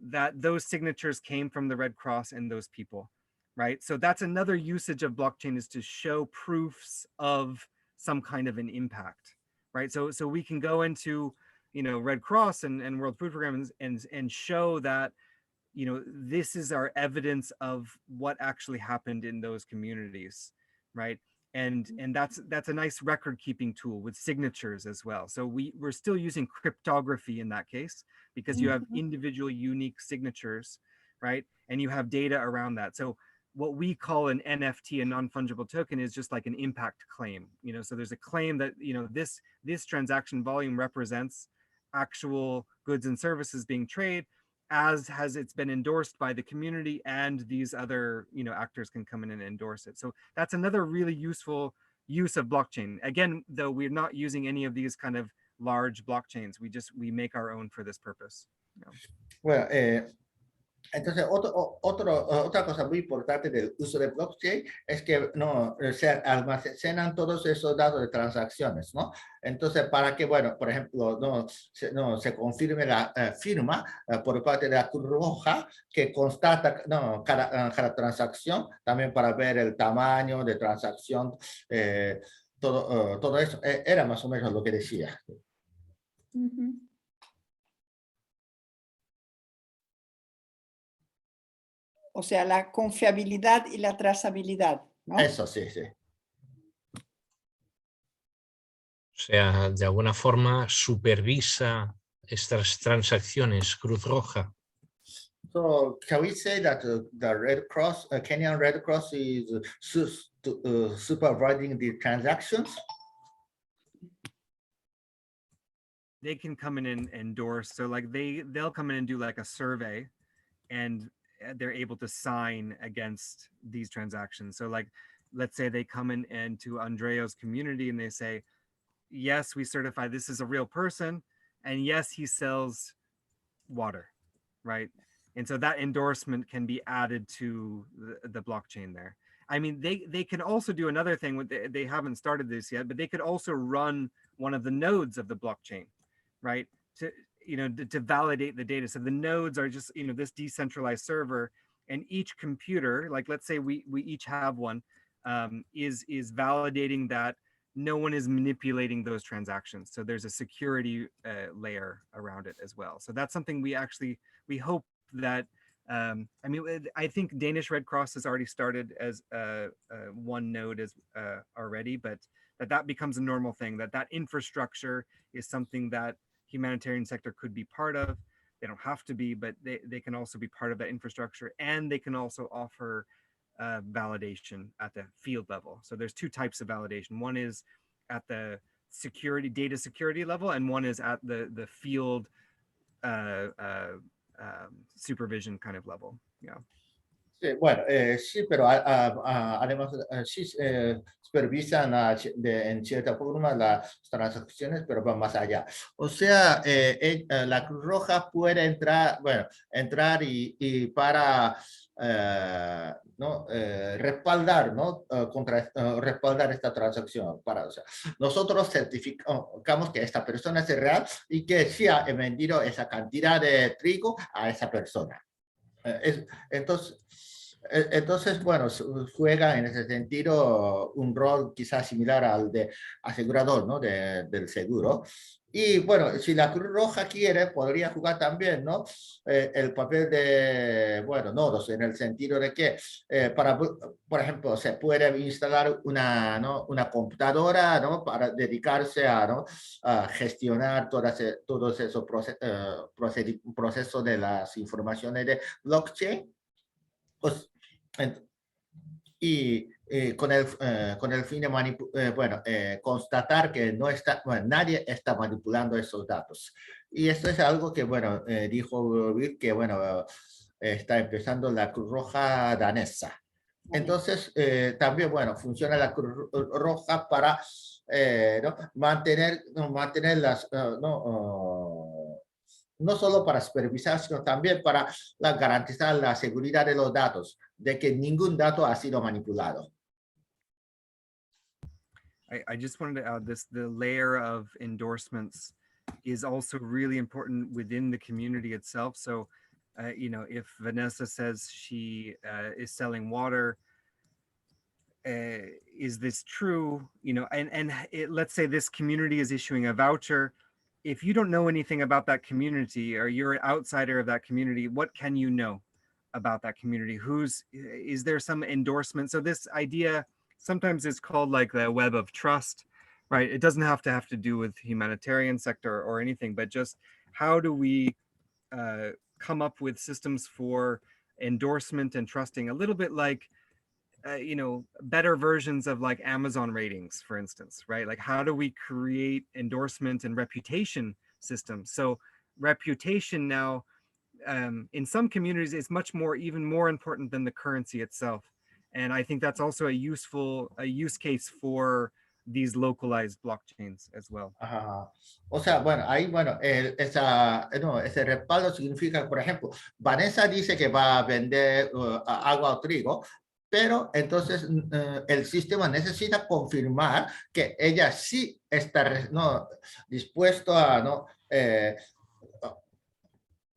Speaker 2: that those signatures came from the Red Cross and those people, right? So that's another usage of blockchain, is to show proofs of some kind of an impact, right? So we can go into Red Cross and World Food Program and show that this is our evidence of what actually happened in those communities, right? And that's a nice record keeping tool with signatures as well. So we're still using cryptography in that case, because you have individual unique signatures, right? And you have data around that. So what we call an NFT, a non-fungible token, is just like an impact claim. You know, so there's a claim that, you know, this transaction volume represents actual goods and services being traded, as has it's been endorsed by the community, and these other, you know, actors can come in and endorse it. So that's another really useful use of blockchain. Again, though, we're not using any of these kind of large blockchains. We make our own for this purpose. You know?
Speaker 1: Bueno, entonces, otra cosa muy importante del uso de blockchain es que no se almacenan todos esos datos de transacciones, ¿no? Entonces, para que, bueno, por ejemplo, se confirme la firma por parte de la Cruz Roja que constata cada transacción, también para ver el tamaño de transacción, todo eso, era más o menos lo que decía.
Speaker 3: Mm-hmm. O sea, la confiabilidad y la trazabilidad, ¿no?
Speaker 1: Eso sí, sí.
Speaker 8: O sea, de alguna forma supervisa estas transacciones Cruz Roja.
Speaker 1: So can we say that the Red Cross, Kenyan Red Cross, is supervising the transactions?
Speaker 2: They can come in and endorse. So like they'll come in and do like a survey, and they're able to sign against these transactions. So like, let's say they come in and to Andreo's community and they say, yes, we certify this is a real person, and yes, he sells water, right? And so that endorsement can be added to the blockchain there. I mean, they can also do another thing. They haven't started this yet, but they could also run one of the nodes of the blockchain, right? To validate the data. So the nodes are just, you know, this decentralized server, and each computer, like let's say we each have one, is validating that no one is manipulating those transactions. So there's a security layer around it as well. So that's something we hope that, I mean, I think Danish Red Cross has already started as one node as already, but that becomes a normal thing, that infrastructure is something that humanitarian sector could be part of. They don't have to be, but they can also be part of that infrastructure, and they can also offer validation at the field level. So there's two types of validation. One is at the data security level, and one is at the field supervision kind of level. Yeah.
Speaker 1: Sí, bueno, sí, pero además sí supervisan en cierta forma las transacciones, pero van más allá. O sea, la Cruz Roja puede entrar y para respaldar, ¿no? Respaldar esta transacción. O sea, nosotros certificamos que esta persona es real y que sí ha vendido esa cantidad de trigo a esa persona. Entonces, bueno, juega en ese sentido un rol quizás similar al de asegurador, ¿no? Del seguro. Y bueno, si la Cruz Roja quiere, podría jugar también, ¿no? El papel de, bueno, nodos, en el sentido de que, por ejemplo, se puede instalar una computadora, ¿no? Para dedicarse a gestionar todos esos procesos de las informaciones de blockchain. Pues, y con el fin de constatar que nadie está manipulando esos datos. Y esto es algo que, bueno, dijo Will, que, bueno, está empezando la Cruz Roja danesa. Entonces, también, bueno, funciona la Cruz Roja para mantener las, no solo para supervisar, sino también para garantizar la seguridad de los datos, de que ningún dato ha sido manipulado.
Speaker 2: I just wanted to add this, the layer of endorsements is also really important within the community itself. So, you know, if Vanessa says she is selling water, is this true? You know, and let's say this community is issuing a voucher. If you don't know anything about that community, or you're an outsider of that community, what can you know about that community? Is there some endorsement? So this idea, sometimes it's called like the web of trust, right? It doesn't have to do with humanitarian sector or anything, but just how do we come up with systems for endorsement and trusting, a little bit like you know, better versions of like Amazon ratings, for instance, right? Like how do we create endorsement and reputation systems? So reputation now, in some communities is much more, even more important than the currency itself. And I think that's also a use case for these localized blockchains as well.
Speaker 1: Ajá. O sea, bueno, ahí, bueno, ese respaldo significa, por ejemplo, Vanessa dice que va a vender agua o trigo, pero entonces el sistema necesita confirmar que ella sí está dispuesto a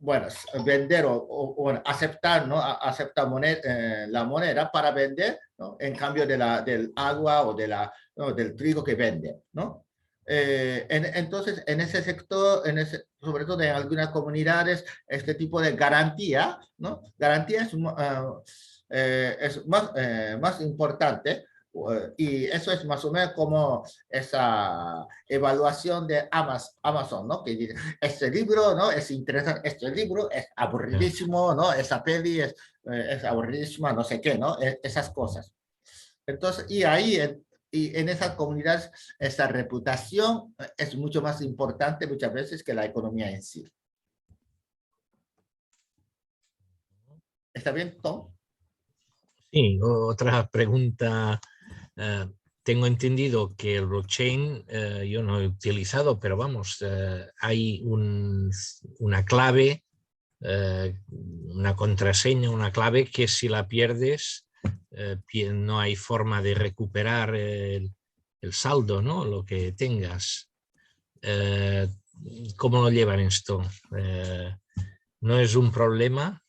Speaker 1: bueno, vender o bueno, aceptar, ¿no? Aceptar la moneda para vender, ¿no? En cambio del agua o del trigo que vende, ¿no? Entonces, en ese sector, sobre todo en algunas comunidades, este tipo de garantía, ¿no? Garantía es más importante. Y eso es más o menos como esa evaluación de Amazon, ¿no? Que dice, este libro, ¿no? Es interesante, este libro es aburridísimo, ¿no? Esa peli es aburridísima, no sé qué, ¿no? Esas cosas. Entonces, y ahí, y en esas comunidades, esa reputación es mucho más importante muchas veces que la economía en sí. ¿Está bien, Tom?
Speaker 8: Sí, otra pregunta. Tengo entendido que el blockchain, yo no he utilizado, pero vamos, hay una clave, una contraseña, una clave que si la pierdes, no hay forma de recuperar el saldo, ¿no? Lo que tengas. ¿Cómo lo llevan esto? ¿No es un problema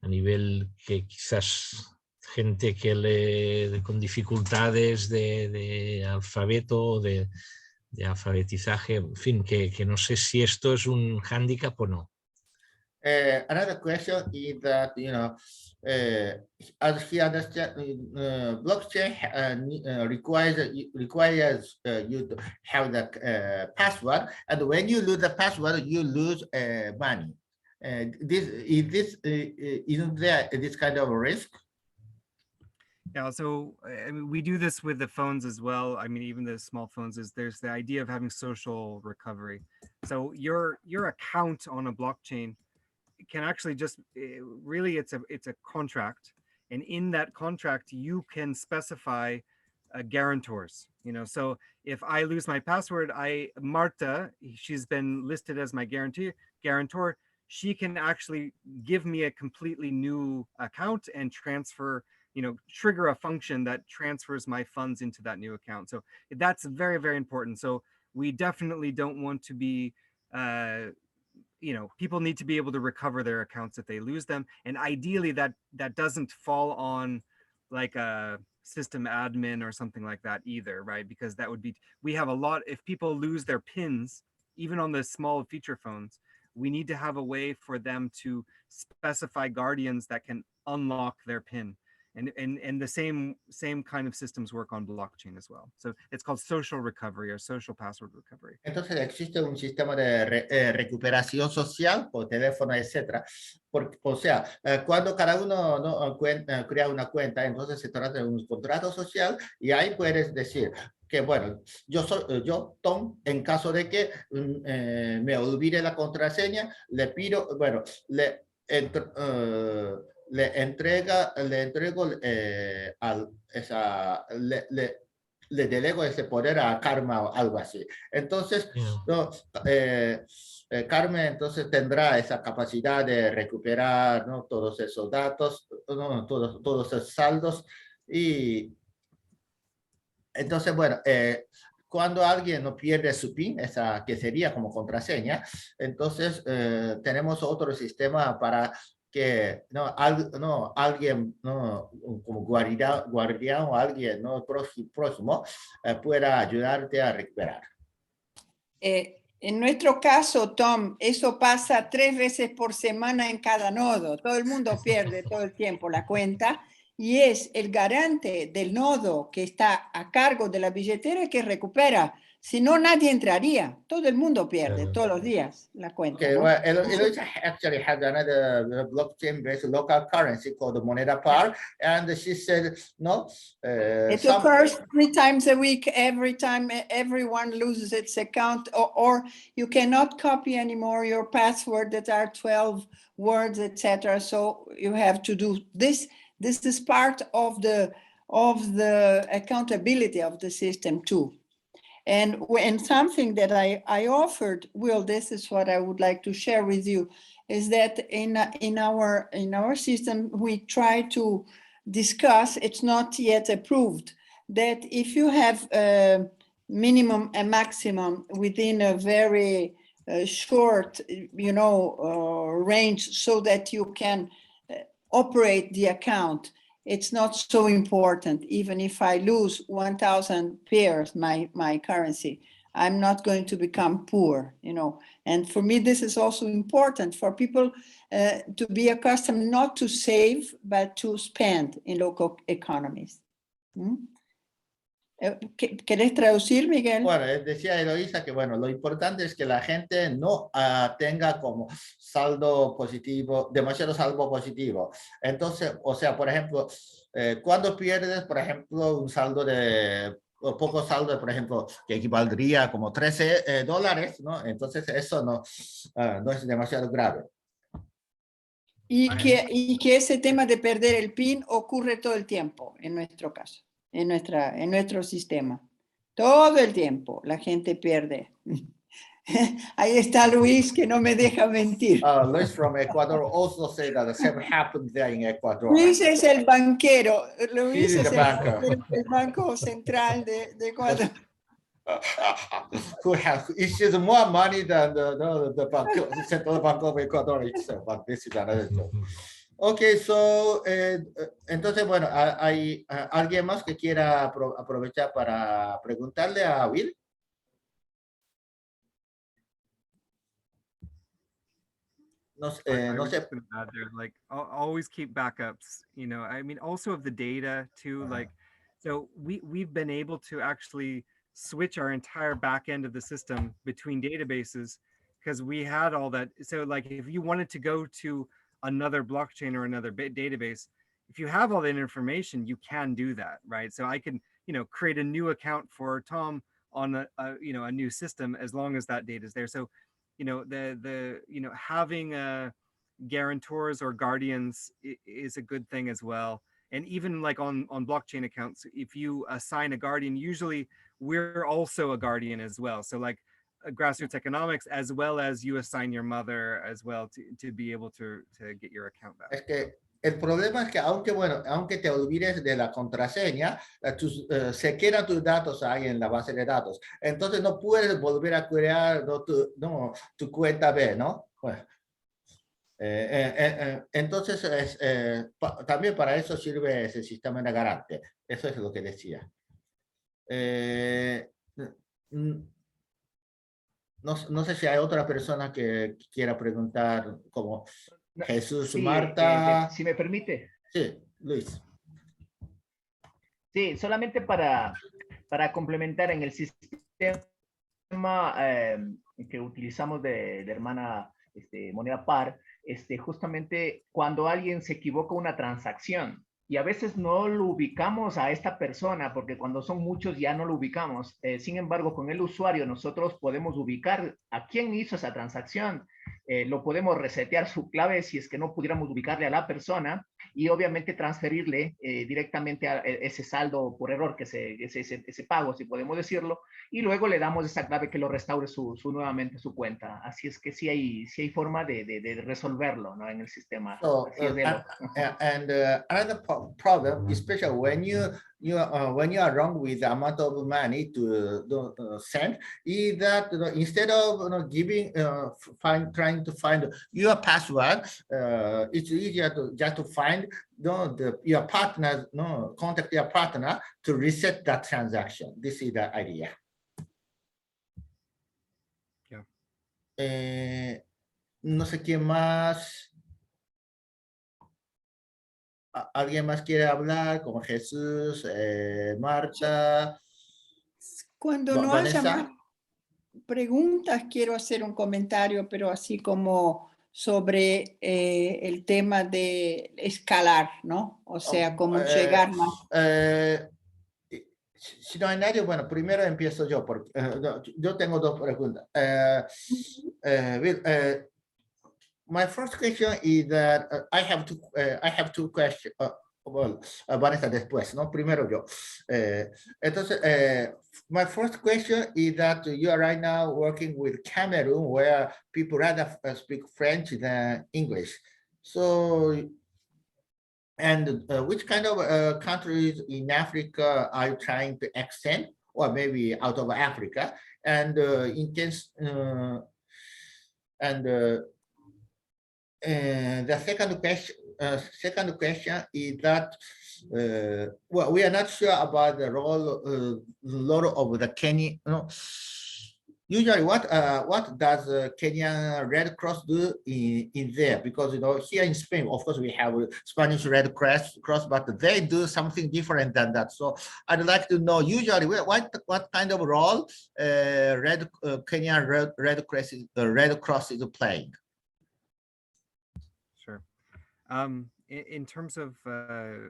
Speaker 8: a nivel que quizás gente que con dificultades de alfabeto, de alfabetizaje, en fin, que no sé si esto es un hándicap o no?
Speaker 1: Another question is that, you know, as he understands, blockchain requires you to have the password, and when you lose the password, you lose money. Isn't there this kind of risk?
Speaker 2: Yeah, so I mean, we do this with the phones as well. I mean, even the small phones, there's the idea of having social recovery. So your account on a blockchain can actually just really it's a contract, and in that contract you can specify guarantors. You know, so if I lose my password, Marta, she's been listed as my guarantor. She can actually give me a completely new account and transfer, you know, trigger a function that transfers my funds into that new account. So that's very, very important. So we definitely don't want to be, you know, people need to be able to recover their accounts if they lose them. And ideally that doesn't fall on like a system admin or something like that either, right? Because that would be, we have a lot, if people lose their PINs, even on the small feature phones, we need to have a way for them to specify guardians that can unlock their PIN. And the same kind of systems work on blockchain as well. So it's called social recovery or social password recovery.
Speaker 1: Entonces existe un sistema de recuperación social por teléfono, etcétera. O sea, cuando cada uno crea una cuenta, entonces se trata de un contrato social y ahí puedes decir que, bueno, yo, Tom, en caso de que me olvide la contraseña, le pido, bueno, le delego ese poder a Karma o algo así. Entonces, Carmen entonces tendrá esa capacidad de recuperar, ¿no? Todos esos datos, ¿no? todos esos saldos. Y entonces, bueno, cuando alguien no pierde su PIN, esa que sería como contraseña, entonces tenemos otro sistema para que alguien como guardián o alguien próximo pueda ayudarte a recuperar.
Speaker 3: En nuestro caso, Tom, eso pasa 3 veces por semana en cada nodo. Todo el mundo pierde todo el tiempo la cuenta y es el garante del nodo que está a cargo de la billetera el que recupera. Si no, nadie entraría. Todo el mundo pierde todos los días la cuenta.
Speaker 1: Okay,
Speaker 3: ¿no?
Speaker 1: well, Eloisa actually has another blockchain-based local currency called the Moneda Par, and she said, no.
Speaker 3: It occurs 3 times a week, every time everyone loses its account, or you cannot copy anymore your password that are 12 words, etc. So you have to do this. This is part of the accountability of the system too. And something that I offered, Will, this is what I would like to share with you, is that in our system, we try to discuss, it's not yet approved, that if you have a minimum and maximum within a very short, range, so that you can operate the account, it's not so important. Even if I lose 1,000 pairs, my currency, I'm not going to become poor, And for me, this is also important for people to be accustomed not to save, but to spend in local economies. ¿Querés traducir, Miguel?
Speaker 1: Bueno, decía Eloisa que, bueno, lo importante es que la gente no tenga como saldo positivo, demasiado saldo positivo. Entonces, o sea, por ejemplo, cuando pierdes, por ejemplo, un saldo de, o poco saldo, por ejemplo, que equivaldría como $13, ¿no? Entonces, eso no es demasiado grave.
Speaker 3: Y que ese tema de perder el PIN ocurre todo el tiempo, en nuestro caso, en nuestro sistema. Todo el tiempo la gente pierde. Ahí está Luis, que no me deja mentir.
Speaker 1: Luis from Ecuador also said that the same happened there in Ecuador.
Speaker 3: Luis es el banquero. Luis es
Speaker 1: el
Speaker 3: banco central de Ecuador.
Speaker 1: Who issues more money than the Central Bank of Ecuador itself, but this is another joke. Okay, so, entonces, bueno, ¿hay alguien más que quiera aprovechar para preguntarle a Will? No sé.
Speaker 2: Like, always keep backups, I mean, also of the data too, like, so we've been able to actually switch our entire back end of the system between databases because we had all that. So like, if you wanted to go to another blockchain or another database, if you have all that information, you can do that, right? So I can, create a new account for Tom on a new system as long as that data is there. So, having guarantors or guardians is a good thing as well. And even like on blockchain accounts, if you assign a guardian, usually we're also a guardian as well. So like grassroots economics, as well as you assign your mother as well to be able to get your account back.
Speaker 1: Es que el problema es que aunque te olvides de la contraseña, se quedan tus datos ahí en la base de datos. Entonces no puedes volver a crear tu cuenta B, ¿no? Bueno. Entonces, también para eso sirve ese sistema de garante. Eso es lo que decía. No sé si hay otra persona que quiera preguntar, como Jesús,
Speaker 7: sí,
Speaker 1: Marta.
Speaker 7: Si me permite.
Speaker 1: Sí, Luis.
Speaker 7: Sí, solamente para complementar en el sistema que utilizamos de hermana moneda par, justamente cuando alguien se equivoca una transacción, y a veces no lo ubicamos a esta persona, porque cuando son muchos ya no lo ubicamos. Sin embargo, con el usuario nosotros podemos ubicar a quién hizo esa transacción. Lo podemos resetear su clave si es que no pudiéramos ubicarle a la persona, y obviamente transferirle directamente a ese saldo por error, que ese pago, si podemos decirlo, y luego le damos esa clave que lo restaure nuevamente su cuenta. Así es que sí hay forma de resolverlo, ¿no? En el sistema.
Speaker 1: So, another problem, especially when you are wrong with the amount of money to send, is that instead of trying to find your password, it's easier to find your partner, contact your partner to reset that transaction. This is the idea.
Speaker 2: Yeah.
Speaker 1: No sé quién más. ¿Alguien más quiere hablar? Como Jesús, Marta,
Speaker 3: Cuando no haya
Speaker 1: Vanessa.
Speaker 3: más preguntas, quiero hacer un comentario, pero así como sobre el tema de escalar, ¿no? O sea, cómo llegar más.
Speaker 1: Si no hay nadie, bueno, primero empiezo yo, porque yo tengo dos preguntas. Will, my first question is that I have two questions. Well, Vanessa después, ¿no? Primero yo. Entonces, my first question is that you are right now working with Cameroon, where people rather speak French than English. So, and which kind of countries in Africa are you trying to extend, or maybe out of Africa? And in case, the second question is that, well, we are not sure about the role of the Kenya. No, usually, what does Kenyan Red Cross do in there? Because here in Spain, of course, we have Spanish Red Cross, but they do something different than that. So I'd like to know usually what kind of role Kenyan Red Cross is playing.
Speaker 2: Sure. In terms of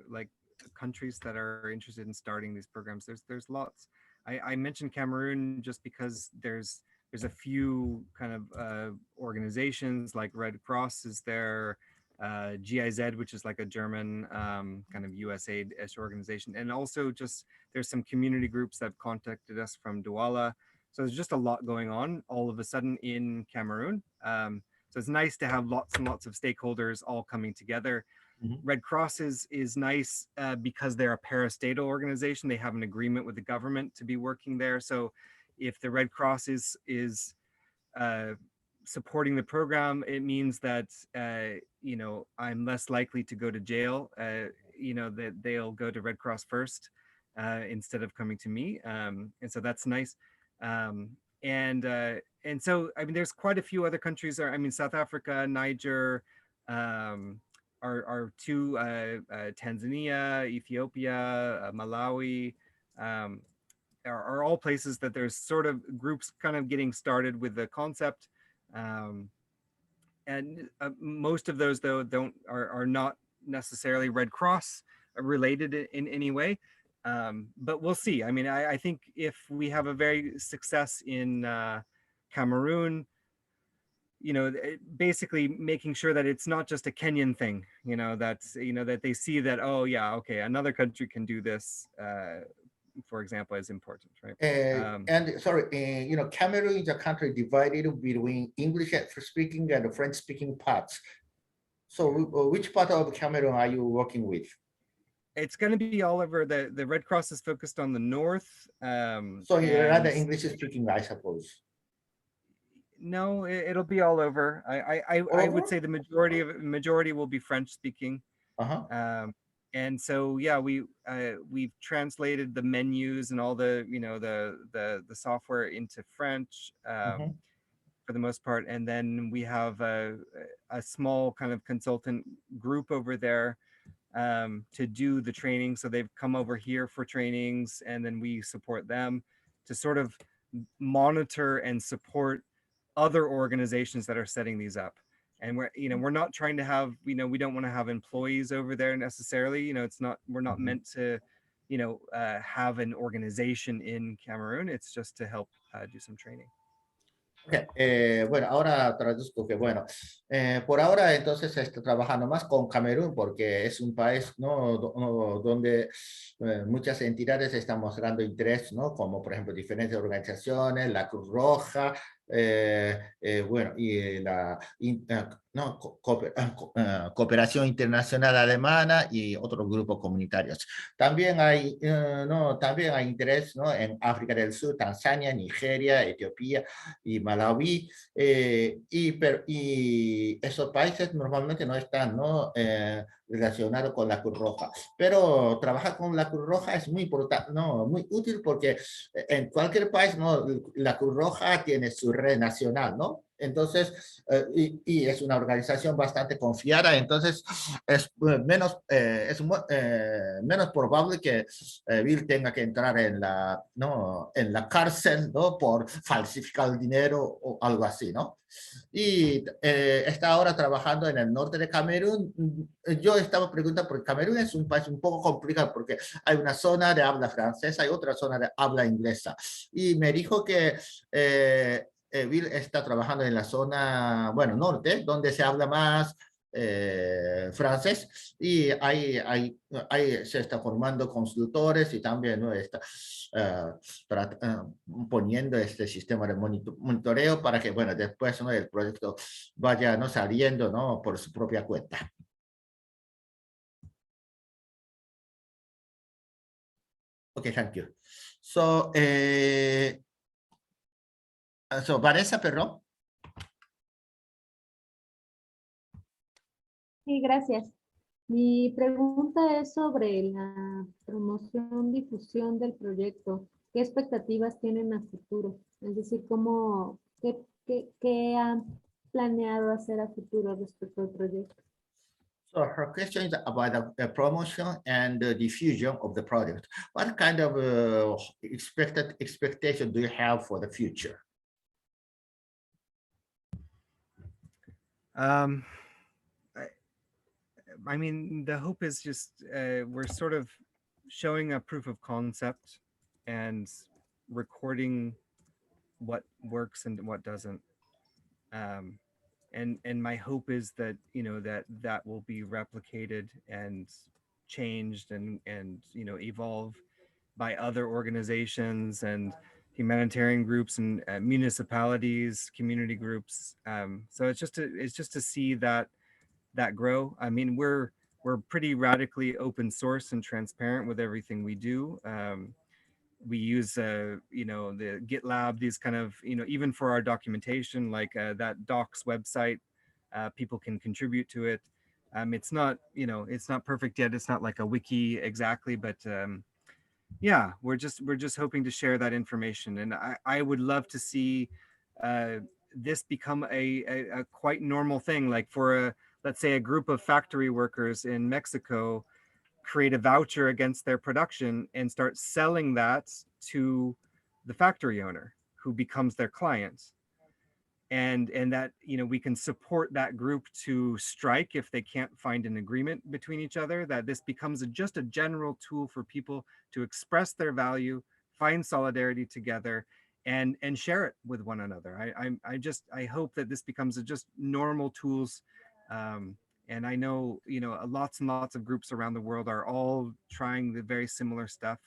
Speaker 2: like countries that are interested in starting these programs, there's lots. I mentioned Cameroon just because there's a few kind of organizations like Red Cross is there, GIZ, which is like a German kind of USAID-ish organization, and also just there's some community groups that have contacted us from Douala. So there's just a lot going on all of a sudden in Cameroon. So it's nice to have lots and lots of stakeholders all coming together. Mm-hmm. Red Cross is nice because they're a parastatal organization. They have an agreement with the government to be working there. So if the Red Cross is supporting the program, it means that, I'm less likely to go to jail, that they'll go to Red Cross first instead of coming to me. And so that's nice. And so, I mean, there's quite a few other countries there. I mean, South Africa, Niger, are two, Tanzania, Ethiopia, Malawi, are all places that there's sort of groups kind of getting started with the concept. And most of those, though, are not necessarily Red Cross related in any way. But we'll see. I mean, I think if we have a very success in Cameroon, basically making sure that it's not just a Kenyan thing, that they see that, oh yeah, okay, another country can do this, for example, is important, right?
Speaker 1: And sorry, Cameroon is a country divided between English speaking and French speaking parts. So which part of Cameroon are you working with?
Speaker 2: It's going to be all over. The Red Cross is focused on the north.
Speaker 1: So you're rather English speaking, I suppose.
Speaker 2: No, it'll be all over. I would say the majority will be French speaking. And so yeah, we've translated the menus and all the the software into French for the most part, and then we have a small kind of consultant group over there to do the training. So they've come over here for trainings, and then we support them to sort of monitor and support other organizations that are setting these up. And we're not trying to have, we don't want to have employees over there necessarily. We're not meant to, have an organization in Cameroon. It's just to help do some training.
Speaker 1: Okay. Bueno, ahora traduzco que, bueno, por ahora entonces se está trabajando más con Camerún porque es un país, ¿no? Donde muchas entidades están mostrando interés, ¿no? Como por ejemplo diferentes organizaciones, la Cruz Roja, bueno, y la Cooperación Internacional Alemana y otros grupos comunitarios. También hay, también hay interés, ¿no? En África del Sur, Tanzania, Nigeria, Etiopía y Malawi, y esos países normalmente no están, ¿no? Relacionados con la Cruz Roja, pero trabajar con la Cruz Roja es muy importante, ¿no? Muy útil porque en cualquier país, ¿no? La Cruz Roja tiene su red nacional, ¿no? Entonces, y es una organización bastante confiada, entonces es menos probable que Will tenga que entrar en la cárcel, ¿no? Por falsificar el dinero o algo así, ¿no? Y está ahora trabajando en el norte de Camerún. Yo estaba preguntando, porque Camerún es un país un poco complicado, porque hay una zona de habla francesa y otra zona de habla inglesa. Y me dijo que Will está trabajando en la zona, bueno, norte, donde se habla más francés, y ahí se está formando consultores y también, ¿no? Está poniendo este sistema de monitoreo para que, bueno, después, ¿no? El proyecto vaya, ¿no? Saliendo, ¿no? Por su propia cuenta. Okay, thank you. So, Vanessa, perdón.
Speaker 9: Sí, gracias. Mi pregunta es sobre la promoción, difusión del proyecto. ¿Qué expectativas tienen a futuro? Es decir, ¿qué han planeado hacer a futuro respecto al proyecto?
Speaker 1: So her question is about the promotion and the diffusion of the product. What kind of expectation do you have for the future?
Speaker 2: I mean, the hope is just we're sort of showing a proof of concept and recording what works and what doesn't. And my hope is that, you know, that will be replicated and changed and you know, evolve by other organizations and humanitarian groups and municipalities, community groups. So it's just to see that grow. I mean, we're pretty radically open source and transparent with everything we do. We use, you know, the GitLab, these kind of, you know, even for our documentation, like that docs website, people can contribute to it. It's not, you know, it's not perfect yet. It's not like a wiki exactly, but yeah, we're just hoping to share that information. And I would love to see this become a quite normal thing, like for let's say a group of factory workers in Mexico create a voucher against their production and start selling that to the factory owner who becomes their client. And that, you know, we can support that group to strike if they can't find an agreement between each other, that this becomes just a general tool for people to express their value, find solidarity together, and share it with one another. I hope that this becomes just normal tools. And I know, you know, lots and lots of groups around the world are all trying the very similar stuff.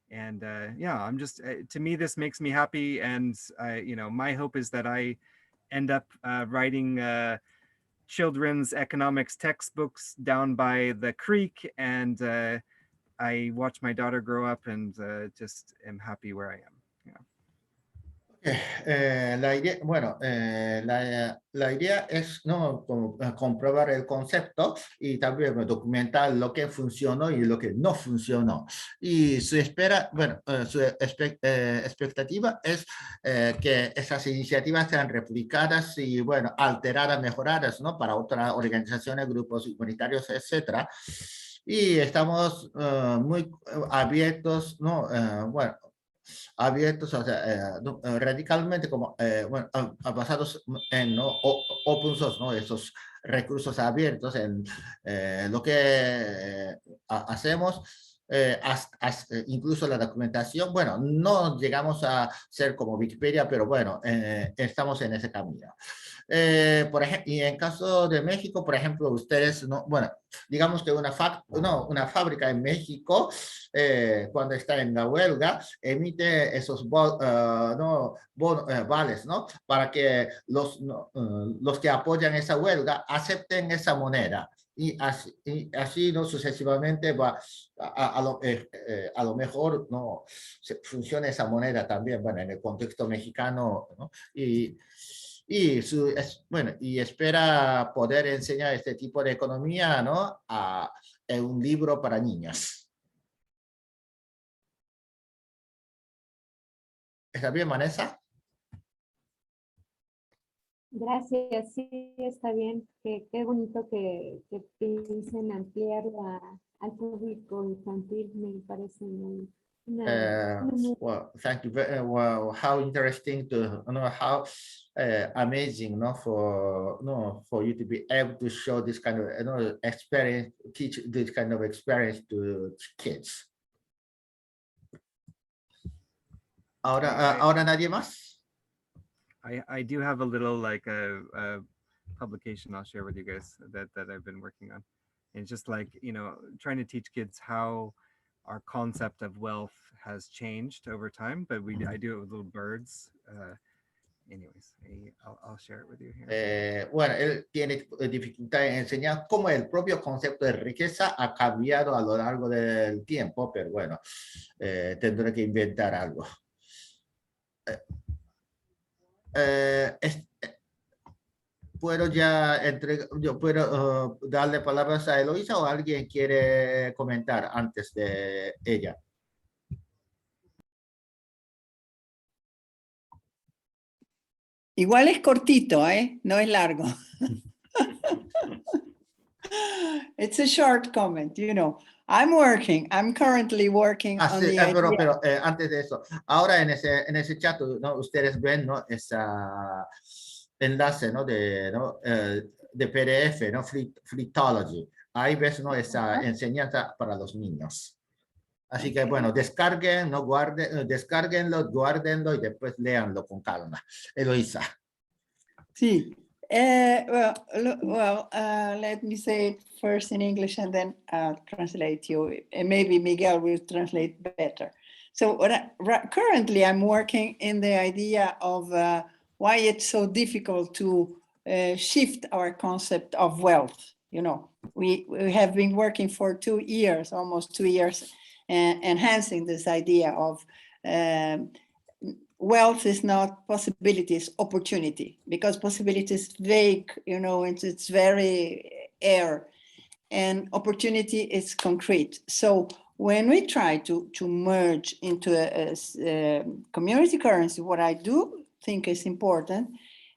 Speaker 2: Yeah, I'm just, to me, this makes me happy. And you know, my hope is that I end up writing children's economics textbooks down by the creek, and I watch my daughter grow up and just am happy where I am.
Speaker 1: La idea, bueno, la idea es, ¿no? Comprobar el concepto y también documentar lo que funcionó y lo que no funcionó. Y su expectativa es que esas iniciativas sean replicadas y, bueno, alteradas, mejoradas, ¿no? Para otras organizaciones, grupos comunitarios, etcétera. Y estamos muy abiertos, ¿no? Bueno, abiertos, o sea, radicalmente como, bueno, basados en, ¿no? Open source, ¿no? Esos recursos abiertos en lo que hacemos. Incluso la documentación, bueno, no llegamos a ser como Wikipedia, pero bueno, estamos en ese camino. Por ejemplo, y en caso de México, por ejemplo, ustedes, no, bueno, digamos que una fábrica en México, cuando está en la huelga, emite esos vales, ¿no? Para que los que apoyan esa huelga acepten esa moneda. Y así no sucesivamente va a lo mejor no funciona esa moneda también, bueno, en el contexto mexicano, ¿no? Bueno, y espera poder enseñar este tipo de economía, ¿no? En un libro para niños. ¿Está bien, Vanessa?
Speaker 9: Gracias, sí, está bien. Qué bonito que piensen ampliar al público infantil, me parece muy...
Speaker 1: Well, thank you very well. How interesting to know, how amazing, no, for no, for you to be able to show this kind of experience, teach this kind of experience to kids. Ahora nadie más.
Speaker 2: I do have a little like a publication I'll share with you guys that I've been working on. And it's just like, you know, trying to teach kids how our concept of wealth has changed over time, but I do it with little birds. Anyways, I'll share it with you here.
Speaker 1: Bueno, él tiene dificultad en enseñar cómo el propio concepto de riqueza ha cambiado a lo largo del tiempo, pero bueno, tendré que inventar algo. ¿Puedo yo puedo darle palabras a Eloisa o alguien quiere comentar antes de ella?
Speaker 3: Igual es cortito, ¿eh? No es largo. It's a short comment, you know. I'm currently working on the idea.
Speaker 1: Pero antes de eso, ahora en ese chat, ¿no? Ustedes ven, ¿no? Esa enlace, ¿no? De PDF, ¿no? Flitology. Ahí ves, ¿no? Esa enseñanza para los niños. Así que, bueno, descarguen, ¿no? Descárguenlo, guárdenlo y después léanlo con calma. Eloisa.
Speaker 3: Sí. Let me say it first in English and then I'll translate you. And maybe Miguel will translate better. So currently I'm working in the idea of why it's so difficult to shift our concept of wealth. You know, we have been working for 2 years, almost 2 years, enhancing this idea of wealth is not possibility, it's opportunity, because possibility is vague, you know, it's very air, and opportunity is concrete. So when we try to merge into a community currency, what I do think is important,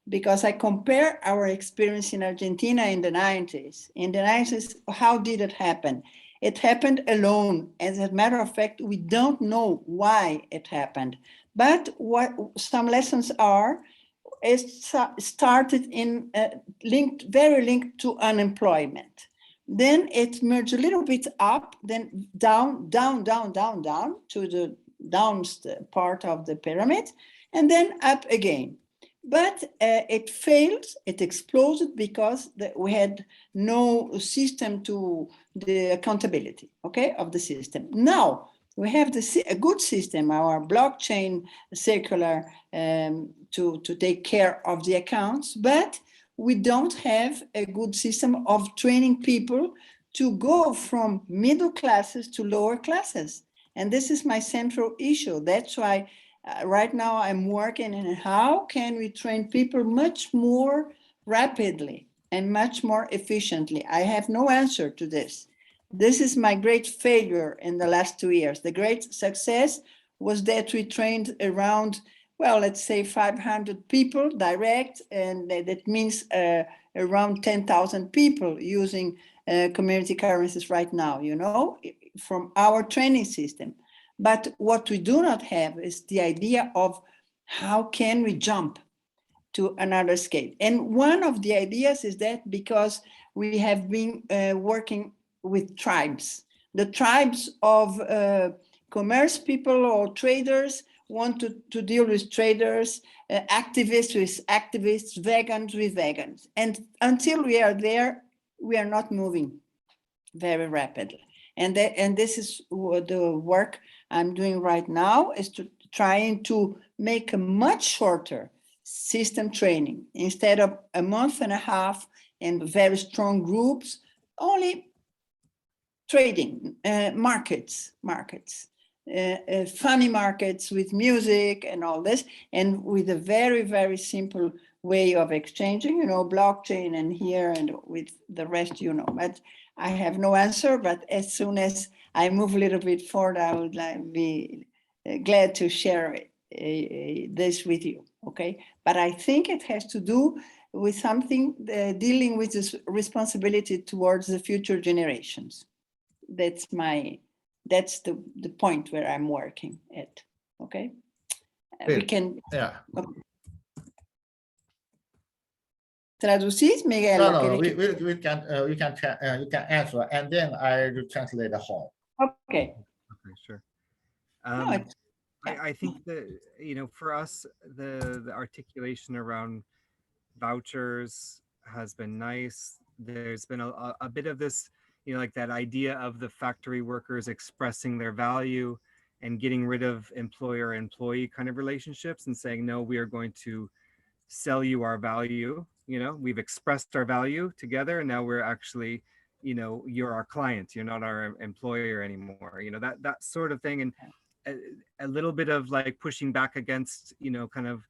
Speaker 3: because I compare our experience in Argentina in the 90s. In the 90s, how did it happen? It happened alone. As a matter of fact, we don't know why it happened. But what some lessons are, it started in very linked to unemployment. Then it merged a little bit up, then down to the down part of the pyramid, and then up again. But it failed, it exploded because we had no system to the accountability, okay, of the system. Now, we have a good system, our blockchain circular to take care of the accounts, but we don't have a good system of training people to go from middle classes to lower classes. And this is my central issue. That's why right now I'm working on how can we train people much more rapidly and much more efficiently. I have no answer to this. This is my great failure in the last 2 years. The great success was that we trained around, well, let's say 500 people direct, and that means around 10,000 people using community currencies right now, you know, from our training system. But what we do not have is the idea of how can we jump to another scale. And one of the ideas is that because we have been working with tribes. The tribes of commerce people or traders want to deal with traders, activists with activists, vegans with vegans. And until we are there, we are not moving very rapidly. And this is the work I'm doing right now, is trying to make a much shorter system training. Instead of a month and a half and very strong groups, only trading, markets, funny markets with music and all this, and with a very, very simple way of exchanging, you know, blockchain and here and with the rest, you know. But I have no answer, but as soon as I move a little bit forward, I would be glad to share this with you, okay? But I think it has to do with something dealing with this responsibility towards the future generations. That's the point where I'm working at. Okay, we can.
Speaker 1: Yeah.
Speaker 3: Okay. ¿Traducís, Miguel?
Speaker 1: No, we can you can answer, and then I will translate the whole.
Speaker 3: Okay.
Speaker 2: Okay, sure.
Speaker 3: No,
Speaker 2: I think that, you know, for us, the articulation around vouchers has been nice. There's been a bit of this, you know, like that idea of the factory workers expressing their value and getting rid of employer-employee kind of relationships and saying, no, we are going to sell you our value. You know, we've expressed our value together, and now we're actually, you know, you're our client, you're not our employer anymore. You know, that sort of thing. And a little bit of like pushing back against, you know, kind of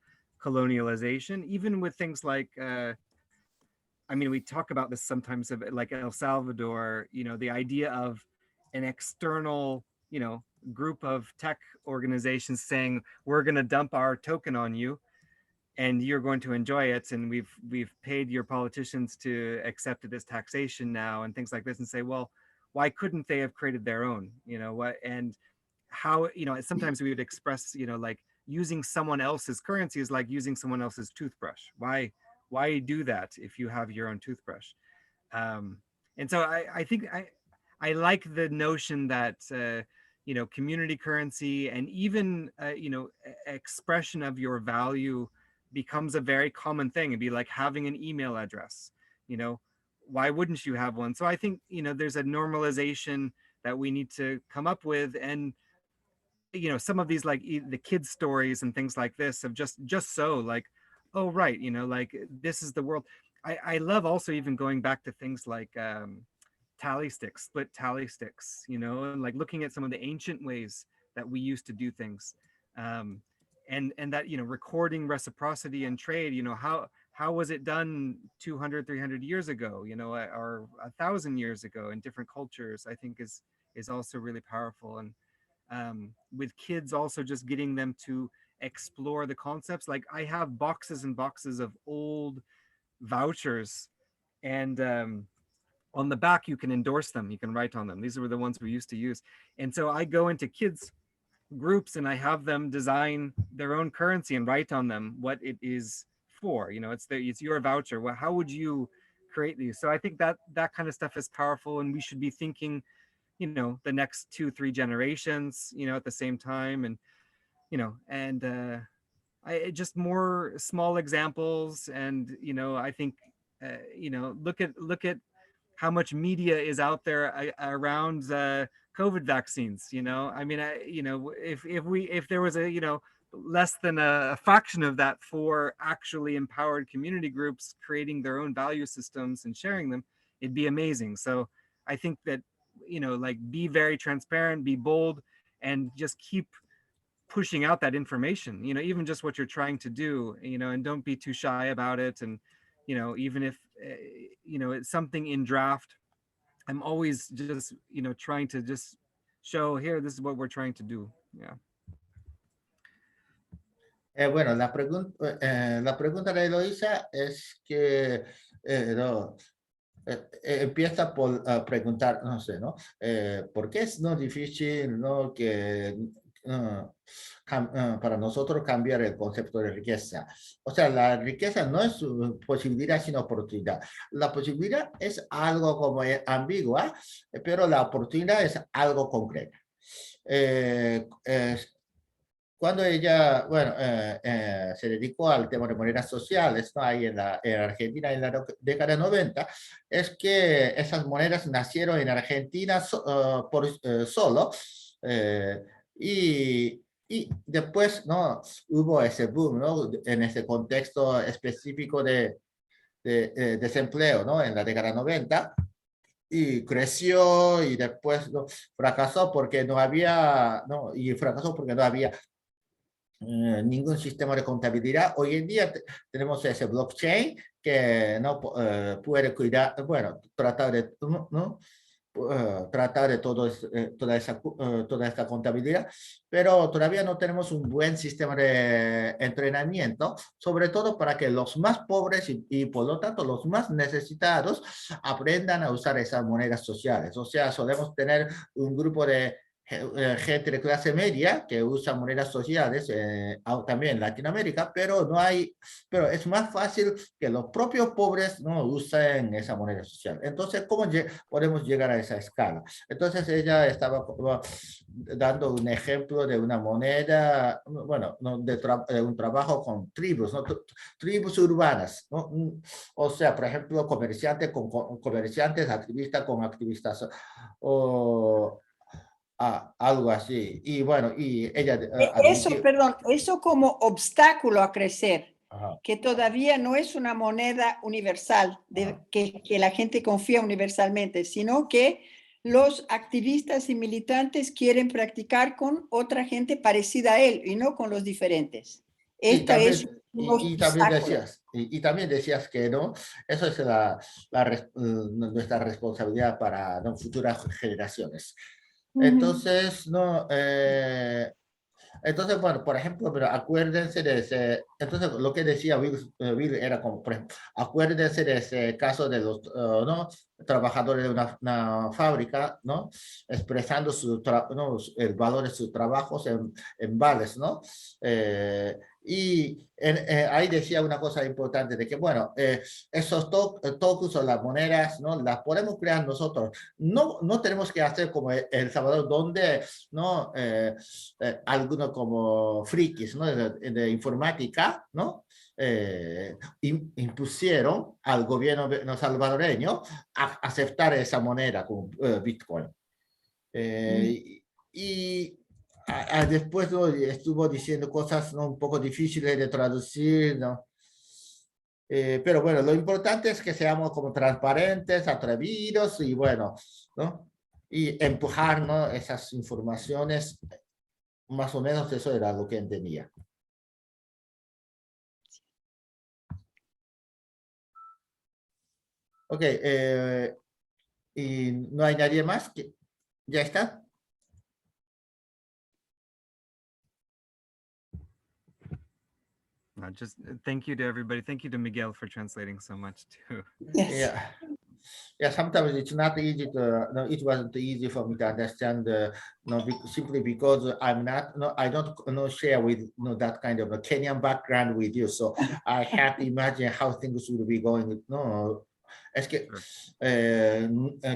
Speaker 2: colonialization, even with things like, I mean, we talk about this sometimes, like El Salvador, you know, the idea of an external, you know, group of tech organizations saying, we're going to dump our token on you and you're going to enjoy it. And we've paid your politicians to accept it as taxation now and things like this, and say, well, why couldn't they have created their own, you know, what, and how, you know, sometimes we would express, you know, like using someone else's currency is like using someone else's toothbrush. Why do that if you have your own toothbrush? And so I think I like the notion that, you know, community currency and even, you know, expression of your value becomes a very common thing. It'd be like having an email address, you know, why wouldn't you have one? So I think, you know, there's a normalization that we need to come up with. And, you know, some of these, like the kids' stories and things like this of just so like, oh, right, you know, like this is the world. I love also even going back to things like tally sticks, split tally sticks, you know, and like looking at some of the ancient ways that we used to do things. And that, you know, recording reciprocity and trade, you know, how was it done 200, 300 years ago, you know, or 1,000 years ago in different cultures, I think is also really powerful. And with kids also just getting them to explore the concepts. Like I have boxes and boxes of old vouchers, and on the back you can endorse them, you can write on them. These were the ones we used to use. And so I go into kids groups and I have them design their own currency and write on them what it is for, you know, it's your voucher. Well, how would you create these? So I think that kind of stuff is powerful, and we should be thinking, you know, the next 2-3 generations, you know, at the same time. And, you know, and just more small examples. And, you know, I think, you know, look at how much media is out there around COVID vaccines. You know, I mean, you know, if there was a, you know, less than a fraction of that for actually empowered community groups creating their own value systems and sharing them, it'd be amazing. So I think that, you know, like be very transparent, be bold, and just keep pushing out that information, you know, even just what you're trying to do, you know, and don't be too shy about it. And, you know, even if, you know, it's something in draft, I'm always just, you know, trying to just show here, this is what we're trying to do. Yeah.
Speaker 1: Bueno, la pregunta de Eloisa es que empieza por preguntar, no sé, ¿no? ¿Por qué es no difícil, ¿no? Que para nosotros cambiar el concepto de riqueza? O sea, la riqueza no es posibilidad, sino oportunidad. La posibilidad es algo como ambigua, pero la oportunidad es algo concreto. Cuando ella, bueno, se dedicó al tema de monedas sociales, ¿no? Ahí en Argentina en la década 90, es que esas monedas nacieron en Argentina solo, y después, ¿no? Hubo ese boom, ¿no? En ese contexto específico de desempleo, ¿no? En la década 90. Y creció y después, ¿no? fracasó porque no había ningún sistema de contabilidad. Hoy en día tenemos ese blockchain que no puede cuidar, bueno, tratar de, ¿no? tratar de toda esta contabilidad, pero todavía no tenemos un buen sistema de entrenamiento, sobre todo para que los más pobres y por lo tanto los más necesitados aprendan a usar esas monedas sociales. O sea, solemos tener un grupo de gente de clase media que usa monedas sociales también en Latinoamérica, pero pero es más fácil que los propios pobres no usen esa moneda social. Entonces, ¿cómo podemos llegar a esa escala? Entonces ella estaba dando un ejemplo de una moneda, bueno, de un trabajo con tribus, ¿no? Tribus urbanas, ¿no? O sea, por ejemplo, comerciantes con comerciantes, activistas con activistas, o algo así. Y bueno, y ella
Speaker 3: eso, perdón, eso como obstáculo a crecer,
Speaker 1: ajá,
Speaker 3: que todavía no es una moneda universal, que la gente confía universalmente, sino que los activistas y militantes quieren practicar con otra gente parecida a él y no con los diferentes. Esta es
Speaker 1: y también decías que no, eso es nuestra responsabilidad para futuras generaciones. Entonces, no, entonces, bueno, por ejemplo, pero acuérdense de ese, entonces lo que decía Will era como, por ejemplo, acuérdense de ese caso de los ¿no? trabajadores de una fábrica, ¿no? Expresando el valor de sus trabajos en vales, ¿no? Y ahí decía una cosa importante de que, bueno, esos tokens o las monedas, ¿no? Las podemos crear nosotros. No tenemos que hacer como El Salvador, donde, ¿no? Algunos como frikis, ¿no? de informática, ¿no? Impusieron al gobierno salvadoreño a aceptar esa moneda como Bitcoin. Y después, ¿no? estuvo diciendo cosas, ¿no? un poco difíciles de traducir, ¿no? Pero bueno, lo importante es que seamos como transparentes, atrevidos y bueno, ¿no? Y empujar, ¿no? esas informaciones. Más o menos eso era lo que entendía. Ok, y no hay nadie más. ¿Ya está?
Speaker 2: Just thank you to everybody. Thank you to Miguel for translating so much too.
Speaker 3: Yes.
Speaker 1: Yeah, sometimes it's not easy to, no, it wasn't easy for me to understand, simply because I'm not, I don't share with that kind of a Kenyan background with you. So I have to imagine how things would be going. No, es que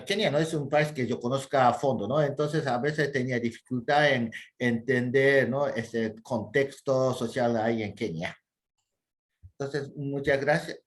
Speaker 1: Kenia no es un país que yo conozca a fondo, ¿no? Entonces a veces tenía dificultad en entender, ¿no? Ese contexto social ahí en Kenia. Entonces, muchas gracias.